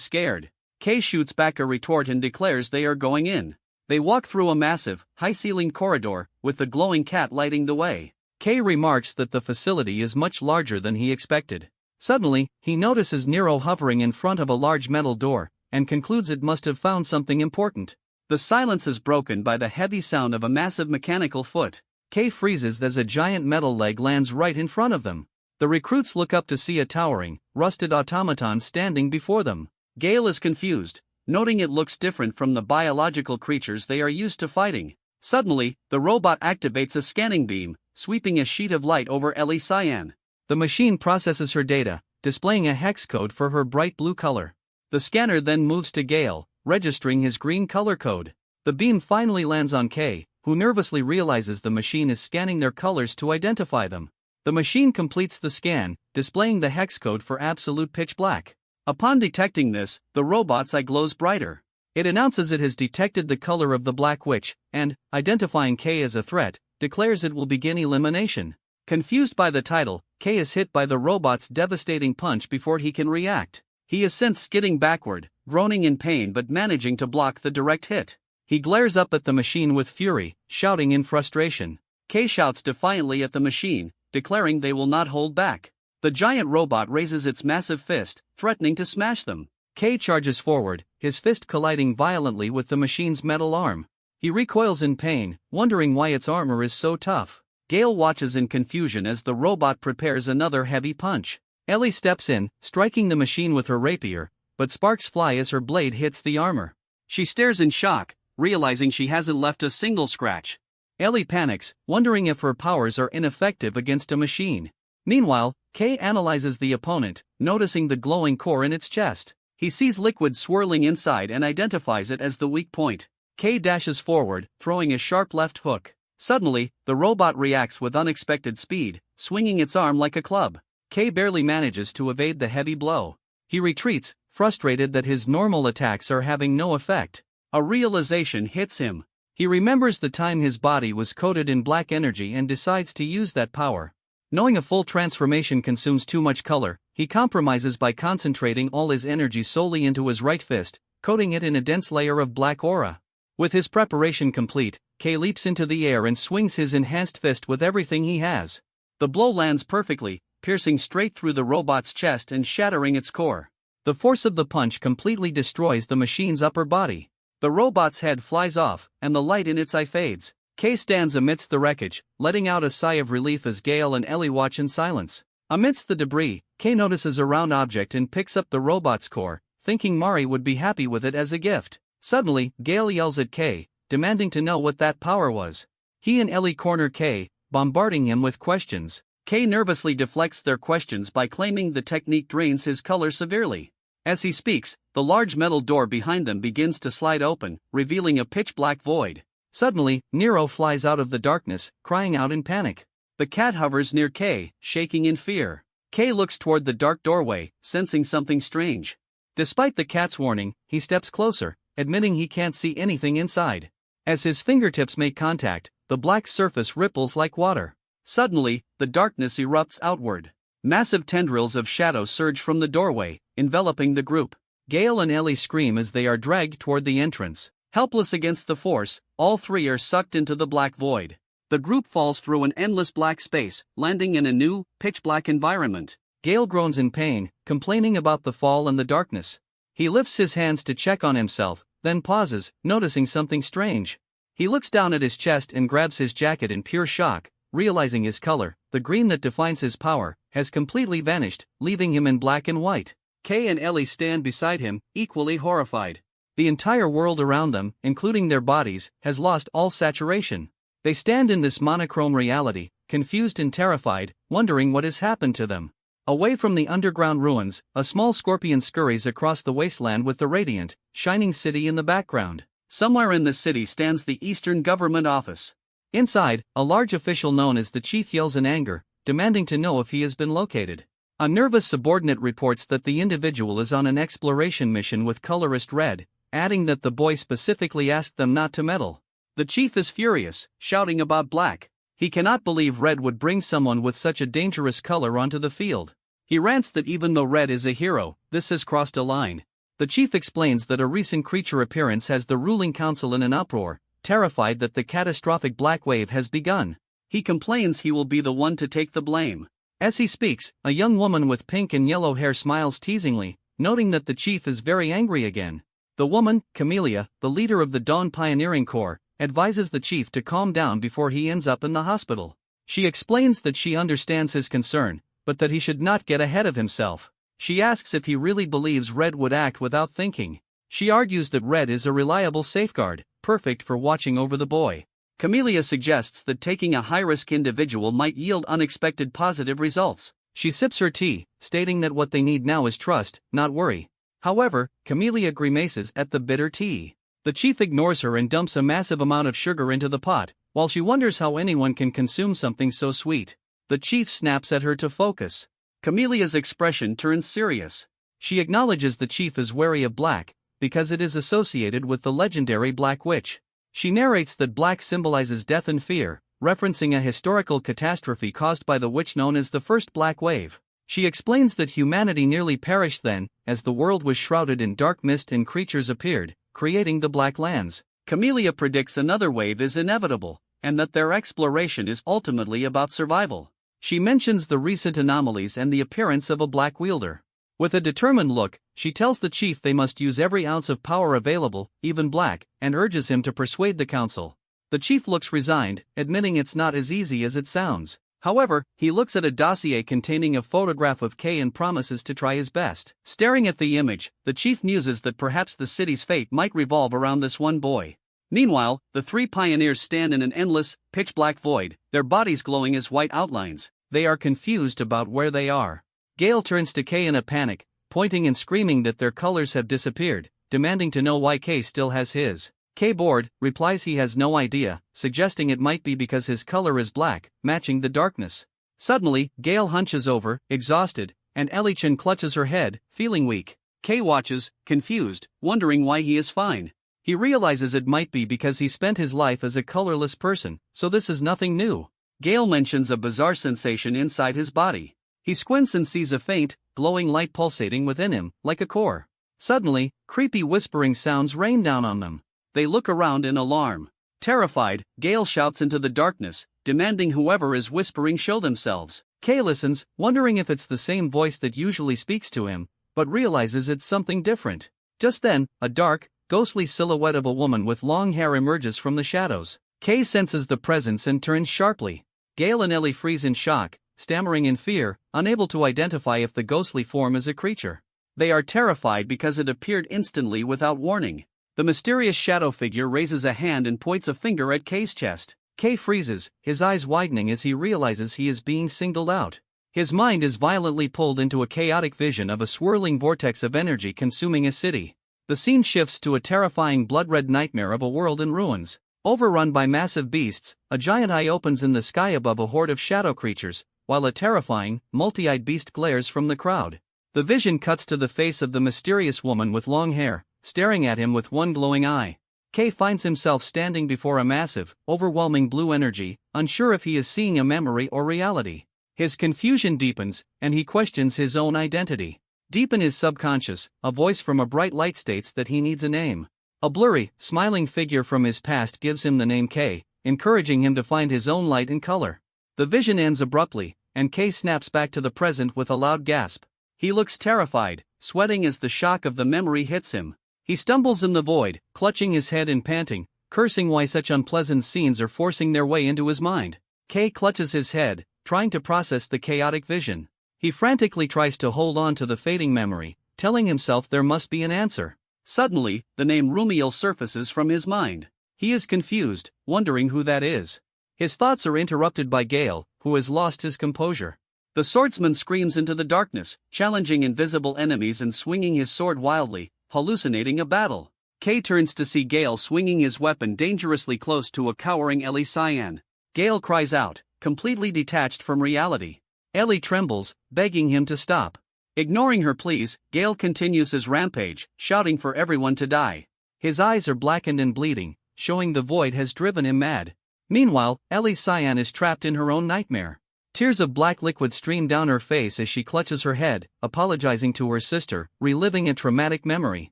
scared. Kay shoots back a retort and declares they are going in. They walk through a massive, high-ceilinged corridor, with the glowing cat lighting the way. Kay remarks that the facility is much larger than he expected. Suddenly, he notices Nero hovering in front of a large metal door, and concludes it must have found something important. The silence is broken by the heavy sound of a massive mechanical foot. Kay freezes as a giant metal leg lands right in front of them. The recruits look up to see a towering, rusted automaton standing before them. Gale is confused, noting it looks different from the biological creatures they are used to fighting. Suddenly, the robot activates a scanning beam, sweeping a sheet of light over Ellie Cyan. The machine processes her data, displaying a hex code for her bright blue color. The scanner then moves to Gale, registering his green color code. The beam finally lands on Kay, who nervously realizes the machine is scanning their colors to identify them. The machine completes the scan, displaying the hex code for absolute pitch black. Upon detecting this, the robot's eye glows brighter. It announces it has detected the color of the Black Witch, and, identifying Kay as a threat, declares it will begin elimination. Confused by the title, Kay is hit by the robot's devastating punch before he can react. He is sent skidding backward, groaning in pain but managing to block the direct hit. He glares up at the machine with fury, shouting in frustration. Kay shouts defiantly at the machine, declaring they will not hold back. The giant robot raises its massive fist, threatening to smash them. Kay charges forward, his fist colliding violently with the machine's metal arm. He recoils in pain, wondering why its armor is so tough. Gale watches in confusion as the robot prepares another heavy punch. Ellie steps in, striking the machine with her rapier, but sparks fly as her blade hits the armor. She stares in shock, realizing she hasn't left a single scratch. Ellie panics, wondering if her powers are ineffective against a machine. Meanwhile, K analyzes the opponent, noticing the glowing core in its chest. He sees liquid swirling inside and identifies it as the weak point. K dashes forward, throwing a sharp left hook. Suddenly, the robot reacts with unexpected speed, swinging its arm like a club. K barely manages to evade the heavy blow. He retreats, frustrated that his normal attacks are having no effect. A realization hits him. He remembers the time his body was coated in black energy and decides to use that power. Knowing a full transformation consumes too much color, he compromises by concentrating all his energy solely into his right fist, coating it in a dense layer of black aura. With his preparation complete, K leaps into the air and swings his enhanced fist with everything he has. The blow lands perfectly, piercing straight through the robot's chest and shattering its core. The force of the punch completely destroys the machine's upper body. The robot's head flies off, and the light in its eye fades. K stands amidst the wreckage, letting out a sigh of relief as Gale and Ellie watch in silence. Amidst the debris, K notices a round object and picks up the robot's core, thinking Mari would be happy with it as a gift. Suddenly, Gale yells at K, demanding to know what that power was. He and Ellie corner K, bombarding him with questions. K nervously deflects their questions by claiming the technique drains his color severely. As he speaks, the large metal door behind them begins to slide open, revealing a pitch-black void. Suddenly, Nero flies out of the darkness, crying out in panic. The cat hovers near K, shaking in fear. K looks toward the dark doorway, sensing something strange. Despite the cat's warning, he steps closer, admitting he can't see anything inside. As his fingertips make contact, the black surface ripples like water. Suddenly, the darkness erupts outward. Massive tendrils of shadow surge from the doorway, enveloping the group. Gale and Ellie scream as they are dragged toward the entrance. Helpless against the force, all three are sucked into the black void. The group falls through an endless black space, landing in a new, pitch-black environment. Gale groans in pain, complaining about the fall and the darkness. He lifts his hands to check on himself, then pauses, noticing something strange. He looks down at his chest and grabs his jacket in pure shock, realizing his color, the green that defines his power, has completely vanished, leaving him in black and white. Kay and Ellie stand beside him, equally horrified. The entire world around them, including their bodies, has lost all saturation. They stand in this monochrome reality, confused and terrified, wondering what has happened to them. Away from the underground ruins, a small scorpion scurries across the wasteland with the radiant, shining city in the background. Somewhere in the city stands the Eastern Government Office. Inside, a large official known as the Chief yells in anger, demanding to know if he has been located. A nervous subordinate reports that the individual is on an exploration mission with colorist Red, adding that the boy specifically asked them not to meddle. The chief is furious, shouting about Black. He cannot believe Red would bring someone with such a dangerous color onto the field. He rants that even though Red is a hero, this has crossed a line. The chief explains that a recent creature appearance has the ruling council in an uproar, terrified that the catastrophic Black Wave has begun. He complains he will be the one to take the blame. As he speaks, a young woman with pink and yellow hair smiles teasingly, noting that the chief is very angry again. The woman, Camellia, the leader of the Dawn Pioneering Corps, advises the chief to calm down before he ends up in the hospital. She explains that she understands his concern, but that he should not get ahead of himself. She asks if he really believes Red would act without thinking. She argues that Red is a reliable safeguard, perfect for watching over the boy. Camellia suggests that taking a high-risk individual might yield unexpected positive results. She sips her tea, stating that what they need now is trust, not worry. However, Camellia grimaces at the bitter tea. The chief ignores her and dumps a massive amount of sugar into the pot, while she wonders how anyone can consume something so sweet. The chief snaps at her to focus. Camelia's expression turns serious. She acknowledges the chief is wary of Black, because it is associated with the legendary Black Witch. She narrates that Black symbolizes death and fear, referencing a historical catastrophe caused by the witch known as the First Black Wave. She explains that humanity nearly perished then, as the world was shrouded in dark mist and creatures appeared, creating the Black Lands. Camellia predicts another wave is inevitable, and that their exploration is ultimately about survival. She mentions the recent anomalies and the appearance of a Black Wielder. With a determined look, she tells the chief they must use every ounce of power available, even Black, and urges him to persuade the council. The chief looks resigned, admitting it's not as easy as it sounds. However, he looks at a dossier containing a photograph of Kay and promises to try his best. Staring at the image, the chief muses that perhaps the city's fate might revolve around this one boy. Meanwhile, the three pioneers stand in an endless, pitch-black void, their bodies glowing as white outlines. They are confused about where they are. Gale turns to Kay in a panic, pointing and screaming that their colors have disappeared, demanding to know why Kay still has his. Kay, bored, replies he has no idea, suggesting it might be because his color is black, matching the darkness. Suddenly, Gale hunches over, exhausted, and Ellie-chan clutches her head, feeling weak. Kay watches, confused, wondering why he is fine. He realizes it might be because he spent his life as a colorless person, so this is nothing new. Gale mentions a bizarre sensation inside his body. He squints and sees a faint, glowing light pulsating within him, like a core. Suddenly, creepy whispering sounds rain down on them. They look around in alarm. Terrified, Gale shouts into the darkness, demanding whoever is whispering show themselves. Kay listens, wondering if it's the same voice that usually speaks to him, but realizes it's something different. Just then, a dark, ghostly silhouette of a woman with long hair emerges from the shadows. Kay senses the presence and turns sharply. Gale and Ellie freeze in shock, stammering in fear, unable to identify if the ghostly form is a creature. They are terrified because it appeared instantly without warning. The mysterious shadow figure raises a hand and points a finger at Kay's chest. Kay freezes, his eyes widening as he realizes he is being singled out. His mind is violently pulled into a chaotic vision of a swirling vortex of energy consuming a city. The scene shifts to a terrifying blood-red nightmare of a world in ruins. Overrun by massive beasts, a giant eye opens in the sky above a horde of shadow creatures, while a terrifying, multi-eyed beast glares from the crowd. The vision cuts to the face of the mysterious woman with long hair, staring at him with one glowing eye. Kay finds himself standing before a massive, overwhelming blue energy, unsure if he is seeing a memory or reality. His confusion deepens, and he questions his own identity. Deep in his subconscious, a voice from a bright light states that he needs a name. A blurry, smiling figure from his past gives him the name Kay, encouraging him to find his own light and color. The vision ends abruptly, and Kay snaps back to the present with a loud gasp. He looks terrified, sweating as the shock of the memory hits him. He stumbles in the void, clutching his head and panting, cursing why such unpleasant scenes are forcing their way into his mind. Kay clutches his head, trying to process the chaotic vision. He frantically tries to hold on to the fading memory, telling himself there must be an answer. Suddenly, the name Rumiel surfaces from his mind. He is confused, wondering who that is. His thoughts are interrupted by Gale, who has lost his composure. The swordsman screams into the darkness, challenging invisible enemies and swinging his sword wildly, hallucinating a battle. Kay turns to see Gale swinging his weapon dangerously close to a cowering Ellie Cyan. Gale cries out, completely detached from reality. Ellie trembles, begging him to stop. Ignoring her pleas, Gale continues his rampage, shouting for everyone to die. His eyes are blackened and bleeding, showing the void has driven him mad. Meanwhile, Ellie Cyan is trapped in her own nightmare. Tears of black liquid stream down her face as she clutches her head, apologizing to her sister, reliving a traumatic memory.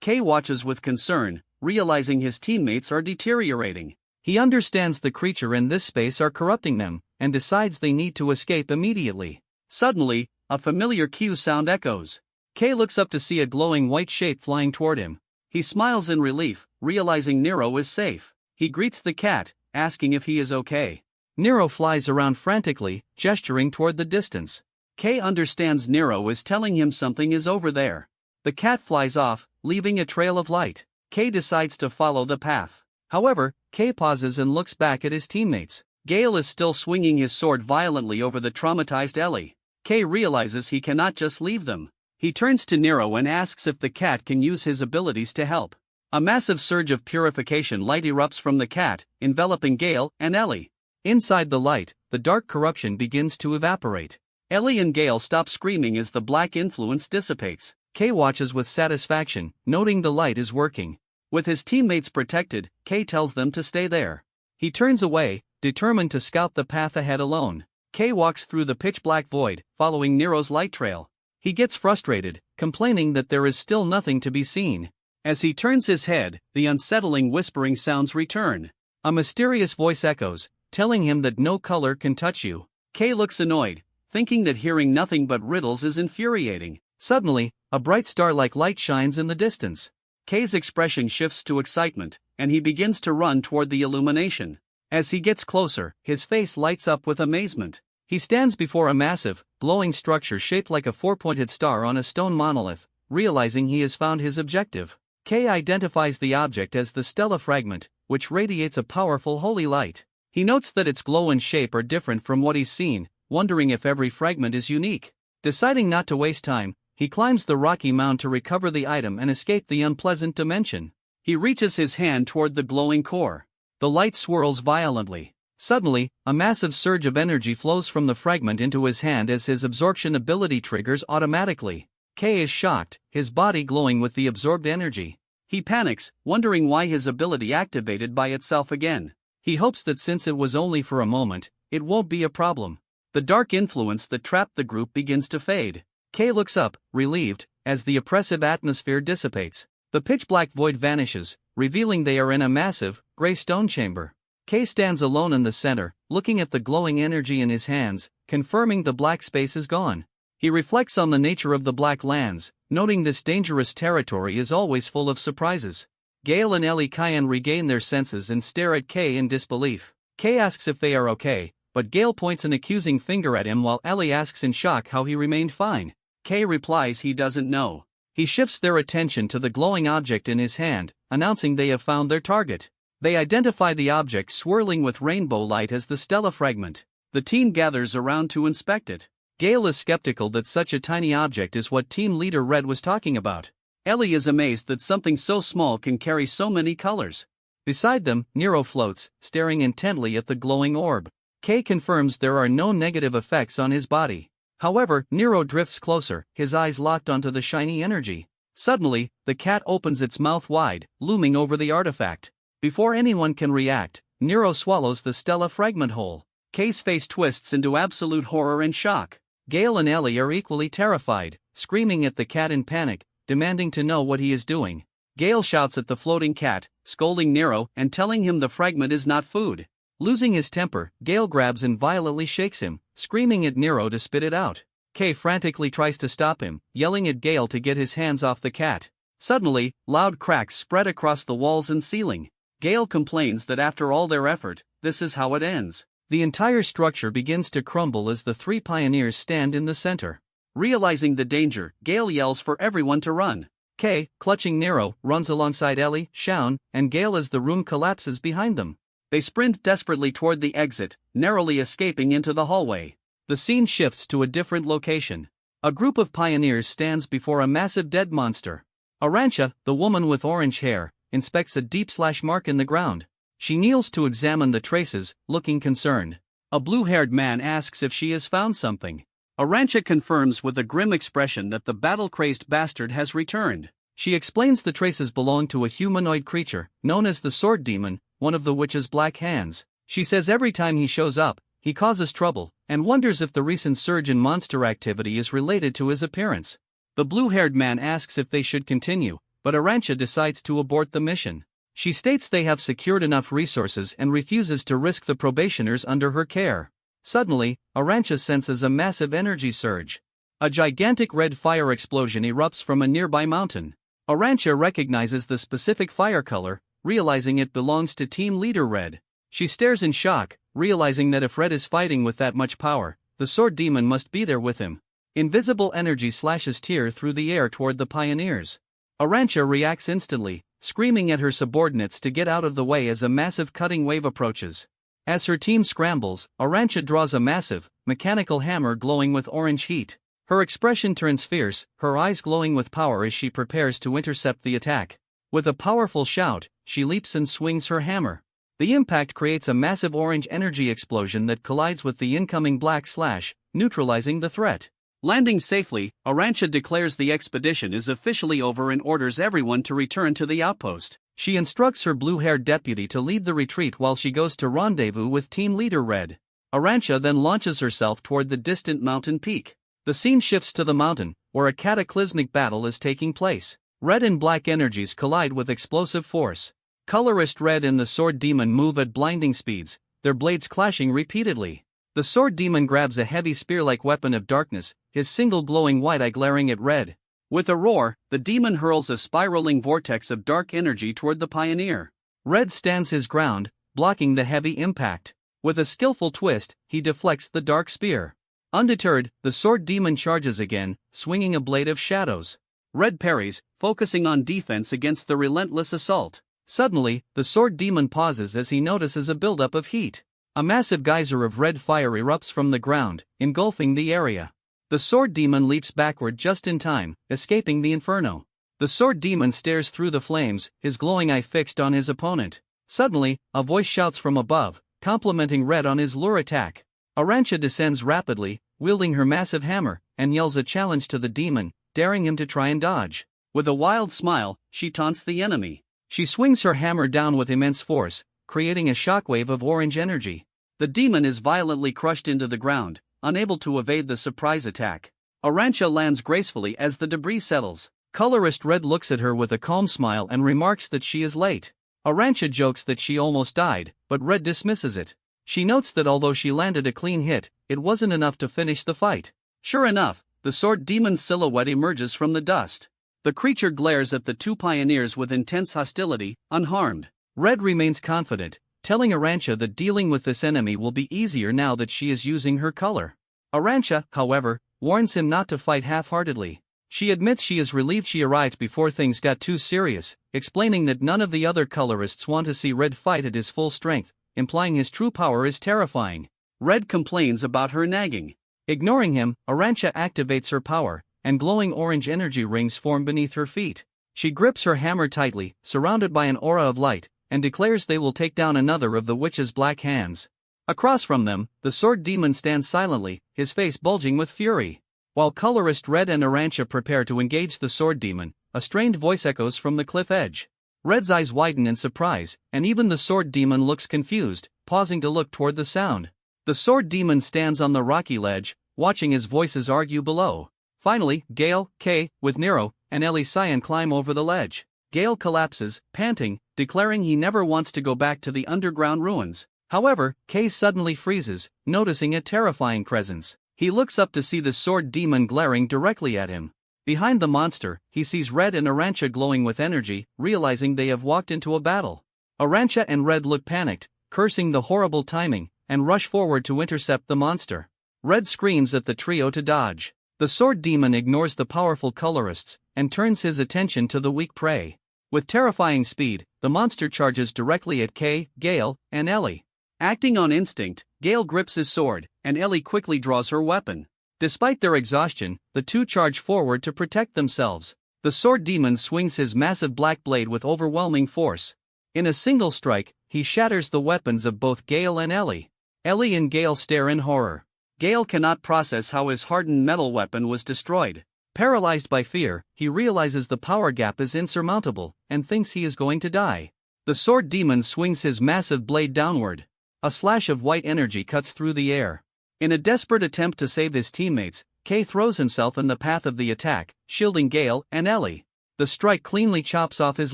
Kay watches with concern, realizing his teammates are deteriorating. He understands the creature in this space are corrupting them, and decides they need to escape immediately. Suddenly, a familiar cue sound echoes. Kay looks up to see a glowing white shape flying toward him. He smiles in relief, realizing Nero is safe. He greets the cat, asking if he is okay. Nero flies around frantically, gesturing toward the distance. Kay understands Nero is telling him something is over there. The cat flies off, leaving a trail of light. Kay decides to follow the path. However, Kay pauses and looks back at his teammates. Gale is still swinging his sword violently over the traumatized Ellie. Kay realizes he cannot just leave them. He turns to Nero and asks if the cat can use his abilities to help. A massive surge of purification light erupts from the cat, enveloping Gale and Ellie. Inside the light, the dark corruption begins to evaporate. Ellie and Gale stop screaming as the black influence dissipates. Kay watches with satisfaction, noting the light is working. With his teammates protected, Kay tells them to stay there. He turns away, determined to scout the path ahead alone. Kay walks through the pitch-black void, following Nero's light trail. He gets frustrated, complaining that there is still nothing to be seen. As he turns his head, the unsettling whispering sounds return. A mysterious voice echoes, telling him that no color can touch you. Kay looks annoyed, thinking that hearing nothing but riddles is infuriating. Suddenly, a bright star-like light shines in the distance. Kay's expression shifts to excitement, and he begins to run toward the illumination. As he gets closer, his face lights up with amazement. He stands before a massive, glowing structure shaped like a four-pointed star on a stone monolith, realizing he has found his objective. Kay identifies the object as the Stella fragment, which radiates a powerful holy light. He notes that its glow and shape are different from what he's seen, wondering if every fragment is unique. Deciding not to waste time, he climbs the rocky mound to recover the item and escape the unpleasant dimension. He reaches his hand toward the glowing core. The light swirls violently. Suddenly, a massive surge of energy flows from the fragment into his hand as his absorption ability triggers automatically. K is shocked, his body glowing with the absorbed energy. He panics, wondering why his ability activated by itself again. He hopes that since it was only for a moment, it won't be a problem. The dark influence that trapped the group begins to fade. K looks up, relieved, as the oppressive atmosphere dissipates. The pitch-black void vanishes, revealing they are in a massive, gray stone chamber. K stands alone in the center, looking at the glowing energy in his hands, confirming the black space is gone. He reflects on the nature of the Black Lands, noting this dangerous territory is always full of surprises. Gale and Ellie Kyan regain their senses and stare at K in disbelief. K asks if they are okay, but Gale points an accusing finger at him while Ellie asks in shock how he remained fine. K replies he doesn't know. He shifts their attention to the glowing object in his hand, announcing they have found their target. They identify the object swirling with rainbow light as the Stella fragment. The team gathers around to inspect it. Gale is skeptical that such a tiny object is what team leader Red was talking about. Ellie is amazed that something so small can carry so many colors. Beside them, Nero floats, staring intently at the glowing orb. K confirms there are no negative effects on his body. However, Nero drifts closer, his eyes locked onto the shiny energy. Suddenly, the cat opens its mouth wide, looming over the artifact. Before anyone can react, Nero swallows the Stella fragment whole. K's face twists into absolute horror and shock. Gale and Ellie are equally terrified, screaming at the cat in panic, demanding to know what he is doing. Gale shouts at the floating cat, scolding Nero and telling him the fragment is not food. Losing his temper, Gale grabs and violently shakes him, screaming at Nero to spit it out. K frantically tries to stop him, yelling at Gale to get his hands off the cat. Suddenly, loud cracks spread across the walls and ceiling. Gale complains that after all their effort, this is how it ends. The entire structure begins to crumble as the three pioneers stand in the center. Realizing the danger, Gale yells for everyone to run. K, clutching Nero, runs alongside Ellie, Shaun, and Gale as the room collapses behind them. They sprint desperately toward the exit, narrowly escaping into the hallway. The scene shifts to a different location. A group of pioneers stands before a massive dead monster. Arancha, the woman with orange hair, inspects a deep slash mark in the ground. She kneels to examine the traces, looking concerned. A blue-haired man asks if she has found something. Arancha confirms with a grim expression that the battle-crazed bastard has returned. She explains the traces belong to a humanoid creature, known as the Sword Demon, one of the witch's black hands. She says every time he shows up, he causes trouble, and wonders if the recent surge in monster activity is related to his appearance. The blue-haired man asks if they should continue, but Arancha decides to abort the mission. She states they have secured enough resources and refuses to risk the probationers under her care. Suddenly, Arancha senses a massive energy surge. A gigantic red fire explosion erupts from a nearby mountain. Arancha recognizes the specific fire color, realizing it belongs to team leader Red. She stares in shock, realizing that if Red is fighting with that much power, the Sword Demon must be there with him. Invisible energy slashes tear through the air toward the pioneers. Arancha reacts instantly, screaming at her subordinates to get out of the way as a massive cutting wave approaches. As her team scrambles, Arancha draws a massive, mechanical hammer glowing with orange heat. Her expression turns fierce, her eyes glowing with power as she prepares to intercept the attack. With a powerful shout, she leaps and swings her hammer. The impact creates a massive orange energy explosion that collides with the incoming black slash, neutralizing the threat. Landing safely, Arancha declares the expedition is officially over and orders everyone to return to the outpost. She instructs her blue-haired deputy to lead the retreat while she goes to rendezvous with team leader Red. Arancha then launches herself toward the distant mountain peak. The scene shifts to the mountain, where a cataclysmic battle is taking place. Red and black energies collide with explosive force. Colorless Red and the Sword Demon move at blinding speeds, their blades clashing repeatedly. The Sword Demon grabs a heavy spear-like weapon of darkness, his single glowing white eye glaring at Red. With a roar, the demon hurls a spiraling vortex of dark energy toward the pioneer. Red stands his ground, blocking the heavy impact. With a skillful twist, he deflects the dark spear. Undeterred, the Sword Demon charges again, swinging a blade of shadows. Red parries, focusing on defense against the relentless assault. Suddenly, the Sword Demon pauses as he notices a buildup of heat. A massive geyser of red fire erupts from the ground, engulfing the area. The sword demon leaps backward just in time, escaping the inferno. The sword demon stares through the flames, his glowing eye fixed on his opponent. Suddenly, a voice shouts from above, complimenting Red on his lure attack. Arancha descends rapidly, wielding her massive hammer, and yells a challenge to the demon, daring him to try and dodge. With a wild smile, she taunts the enemy. She swings her hammer down with immense force, creating a shockwave of orange energy. The demon is violently crushed into the ground, unable to evade the surprise attack. Arancha lands gracefully as the debris settles. Colorist Red looks at her with a calm smile and remarks that she is late. Arancha jokes that she almost died, but Red dismisses it. She notes that although she landed a clean hit, it wasn't enough to finish the fight. Sure enough, the sword demon's silhouette emerges from the dust. The creature glares at the two pioneers with intense hostility, unharmed. Red remains confident, telling Arancha that dealing with this enemy will be easier now that she is using her color. Arancha, however, warns him not to fight half-heartedly. She admits she is relieved she arrived before things got too serious, explaining that none of the other colorists want to see Red fight at his full strength, implying his true power is terrifying. Red complains about her nagging. Ignoring him, Arancha activates her power, and glowing orange energy rings form beneath her feet. She grips her hammer tightly, surrounded by an aura of light, and declares they will take down another of the witch's black hands. Across from them, the sword demon stands silently, his face bulging with fury. While colorist Red and Arancha prepare to engage the sword demon, a strained voice echoes from the cliff edge. Red's eyes widen in surprise, and even the sword demon looks confused, pausing to look toward the sound. The sword demon stands on the rocky ledge, watching as voices argue below. Finally, Gale, Kay, with Nero, and Ellie Cyan climb over the ledge. Gale collapses, panting, declaring he never wants to go back to the underground ruins. However, Kay suddenly freezes, noticing a terrifying presence. He looks up to see the sword demon glaring directly at him. Behind the monster, he sees Red and Arancha glowing with energy, realizing they have walked into a battle. Arancha and Red look panicked, cursing the horrible timing, and rush forward to intercept the monster. Red screams at the trio to dodge. The sword demon ignores the powerful colorists, and turns his attention to the weak prey. With terrifying speed, the monster charges directly at Kay, Gale, and Ellie. Acting on instinct, Gale grips his sword, and Ellie quickly draws her weapon. Despite their exhaustion, the two charge forward to protect themselves. The sword demon swings his massive black blade with overwhelming force. In a single strike, he shatters the weapons of both Gale and Ellie. Ellie and Gale stare in horror. Gale cannot process how his hardened metal weapon was destroyed. Paralyzed by fear, he realizes the power gap is insurmountable, and thinks he is going to die. The sword demon swings his massive blade downward. A slash of white energy cuts through the air. In a desperate attempt to save his teammates, Kay throws himself in the path of the attack, shielding Gale and Ellie. The strike cleanly chops off his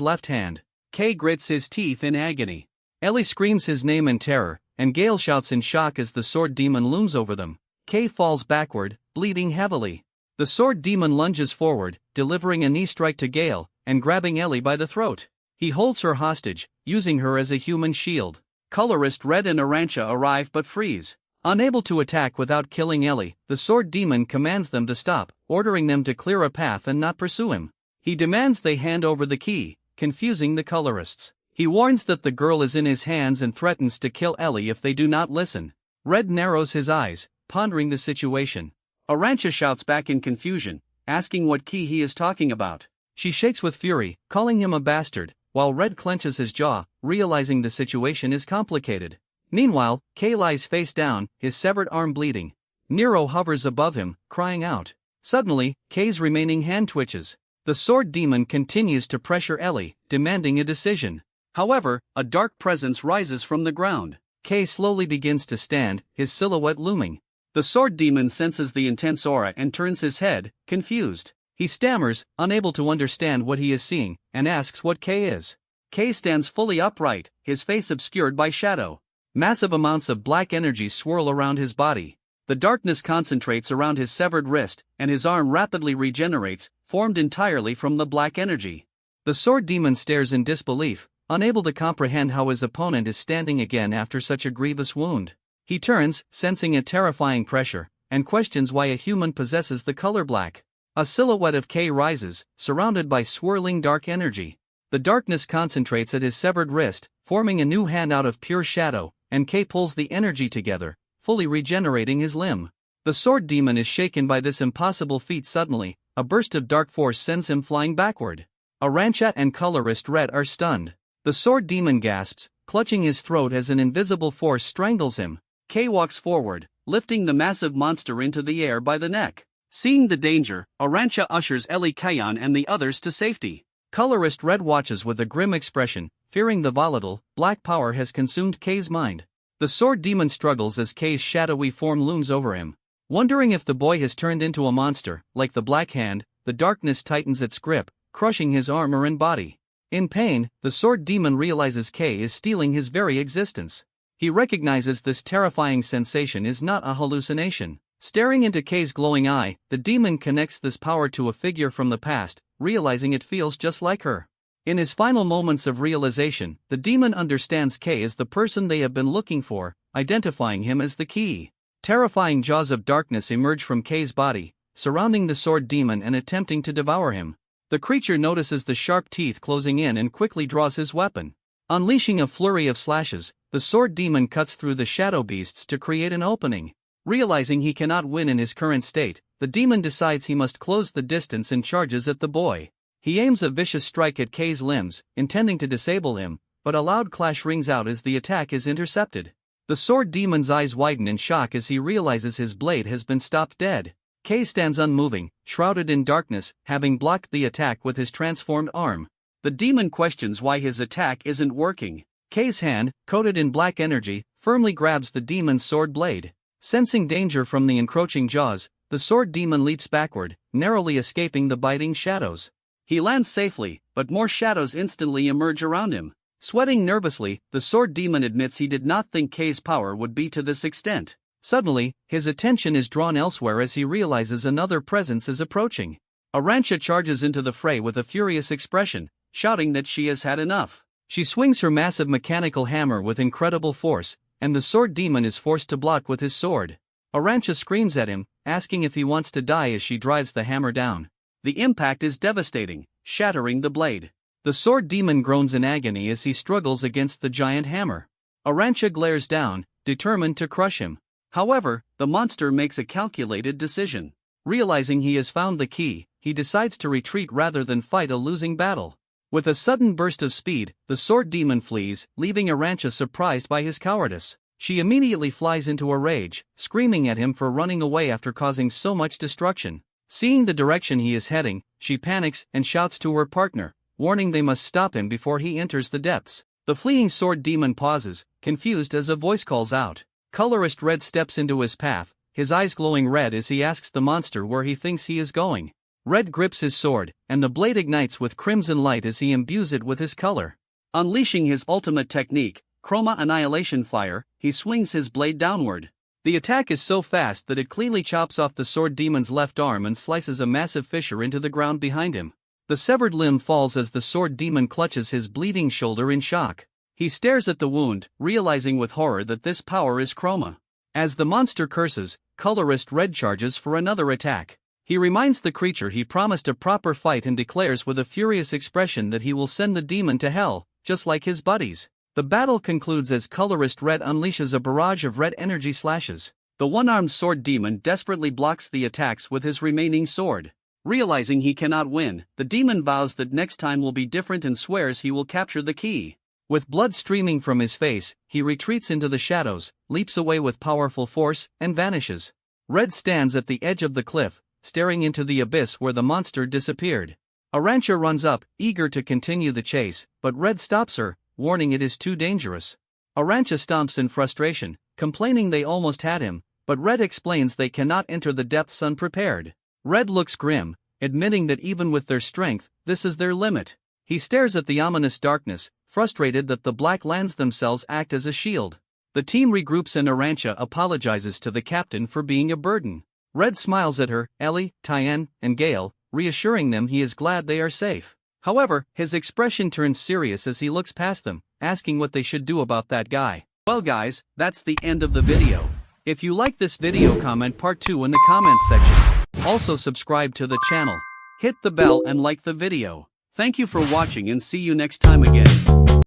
left hand. Kay grits his teeth in agony. Ellie screams his name in terror, and Gale shouts in shock as the sword demon looms over them. Kay falls backward, bleeding heavily. The sword demon lunges forward, delivering a knee strike to Gale, and grabbing Ellie by the throat. He holds her hostage, using her as a human shield. Colorist Red and Arancha arrive but freeze. Unable to attack without killing Ellie, the sword demon commands them to stop, ordering them to clear a path and not pursue him. He demands they hand over the key, confusing the colorists. He warns that the girl is in his hands and threatens to kill Ellie if they do not listen. Red narrows his eyes, pondering the situation. Arancha shouts back in confusion, asking what key he is talking about. She shakes with fury, calling him a bastard, while Red clenches his jaw, realizing the situation is complicated. Meanwhile, Kay lies face down, his severed arm bleeding. Nero hovers above him, crying out. Suddenly, Kay's remaining hand twitches. The sword demon continues to pressure Ellie, demanding a decision. However, a dark presence rises from the ground. Kay slowly begins to stand, his silhouette looming. The sword demon senses the intense aura and turns his head, confused. He stammers, unable to understand what he is seeing, and asks what Kay is. Kay stands fully upright, his face obscured by shadow. Massive amounts of black energy swirl around his body. The darkness concentrates around his severed wrist, and his arm rapidly regenerates, formed entirely from the black energy. The sword demon stares in disbelief, unable to comprehend how his opponent is standing again after such a grievous wound. He turns, sensing a terrifying pressure, and questions why a human possesses the color black. A silhouette of Kay rises, surrounded by swirling dark energy. The darkness concentrates at his severed wrist, forming a new hand out of pure shadow, and K pulls the energy together, fully regenerating his limb. The sword demon is shaken by this impossible feat. Suddenly, a burst of dark force sends him flying backward. Arantxa and Colorless Red are stunned. The sword demon gasps, clutching his throat as an invisible force strangles him. K walks forward, lifting the massive monster into the air by the neck. Seeing the danger, Arantxa ushers Eli Kayan and the others to safety. Colorless Red watches with a grim expression, fearing the volatile, black power has consumed K's mind. The sword demon struggles as K's shadowy form looms over him. Wondering if the boy has turned into a monster, like the Black Hand, the darkness tightens its grip, crushing his armor and body. In pain, the sword demon realizes K is stealing his very existence. He recognizes this terrifying sensation is not a hallucination. Staring into K's glowing eye, the demon connects this power to a figure from the past, realizing it feels just like her. In his final moments of realization, the demon understands K as the person they have been looking for, identifying him as the key. Terrifying jaws of darkness emerge from K's body, surrounding the sword demon and attempting to devour him. The creature notices the sharp teeth closing in and quickly draws his weapon. Unleashing a flurry of slashes, the sword demon cuts through the shadow beasts to create an opening. Realizing he cannot win in his current state, the demon decides he must close the distance and charges at the boy. He aims a vicious strike at K's limbs, intending to disable him, but a loud clash rings out as the attack is intercepted. The sword demon's eyes widen in shock as he realizes his blade has been stopped dead. K stands unmoving, shrouded in darkness, having blocked the attack with his transformed arm. The demon questions why his attack isn't working. K's hand, coated in black energy, firmly grabs the demon's sword blade. Sensing danger from the encroaching jaws, the sword demon leaps backward, narrowly escaping the biting shadows. He lands safely, but more shadows instantly emerge around him. Sweating nervously, the sword demon admits he did not think K's power would be to this extent. Suddenly, his attention is drawn elsewhere as he realizes another presence is approaching. Arantxa charges into the fray with a furious expression, shouting that she has had enough. She swings her massive mechanical hammer with incredible force, and the sword demon is forced to block with his sword. Arantxa screams at him, asking if he wants to die as she drives the hammer down. The impact is devastating, shattering the blade. The sword demon groans in agony as he struggles against the giant hammer. Arantxa glares down, determined to crush him. However, the monster makes a calculated decision. Realizing he has found the key, he decides to retreat rather than fight a losing battle. With a sudden burst of speed, the sword demon flees, leaving Arantxa surprised by his cowardice. She immediately flies into a rage, screaming at him for running away after causing so much destruction. Seeing the direction he is heading, she panics and shouts to her partner, warning they must stop him before he enters the depths. The fleeing sword demon pauses, confused as a voice calls out. Colorless Red steps into his path, his eyes glowing red as he asks the monster where he thinks he is going. Red grips his sword, and the blade ignites with crimson light as he imbues it with his color. Unleashing his ultimate technique, Chroma Annihilation Fire, he swings his blade downward. The attack is so fast that it cleanly chops off the sword demon's left arm and slices a massive fissure into the ground behind him. The severed limb falls as the sword demon clutches his bleeding shoulder in shock. He stares at the wound, realizing with horror that this power is Chroma. As the monster curses, Colorless Red charges for another attack. He reminds the creature he promised a proper fight and declares with a furious expression that he will send the demon to hell, just like his buddies. The battle concludes as Colorless Red unleashes a barrage of red energy slashes. The one-armed sword demon desperately blocks the attacks with his remaining sword. Realizing he cannot win, the demon vows that next time will be different and swears he will capture the key. With blood streaming from his face, he retreats into the shadows, leaps away with powerful force, and vanishes. Red stands at the edge of the cliff, staring into the abyss where the monster disappeared. Arantxa runs up, eager to continue the chase, but Red stops her, warning it is too dangerous. Arantxa stomps in frustration, complaining they almost had him, but Red explains they cannot enter the depths unprepared. Red looks grim, admitting that even with their strength, this is their limit. He stares at the ominous darkness, frustrated that the Black Lands themselves act as a shield. The team regroups and Arantxa apologizes to the captain for being a burden. Red smiles at her, Ellie, Tien, and Gale, reassuring them he is glad they are safe. However, his expression turns serious as he looks past them, asking what they should do about that guy. Well guys, that's the end of the video. If you like this video, comment part 2 in the comments section. Also subscribe to the channel. Hit the bell and like the video. Thank you for watching and see you next time again.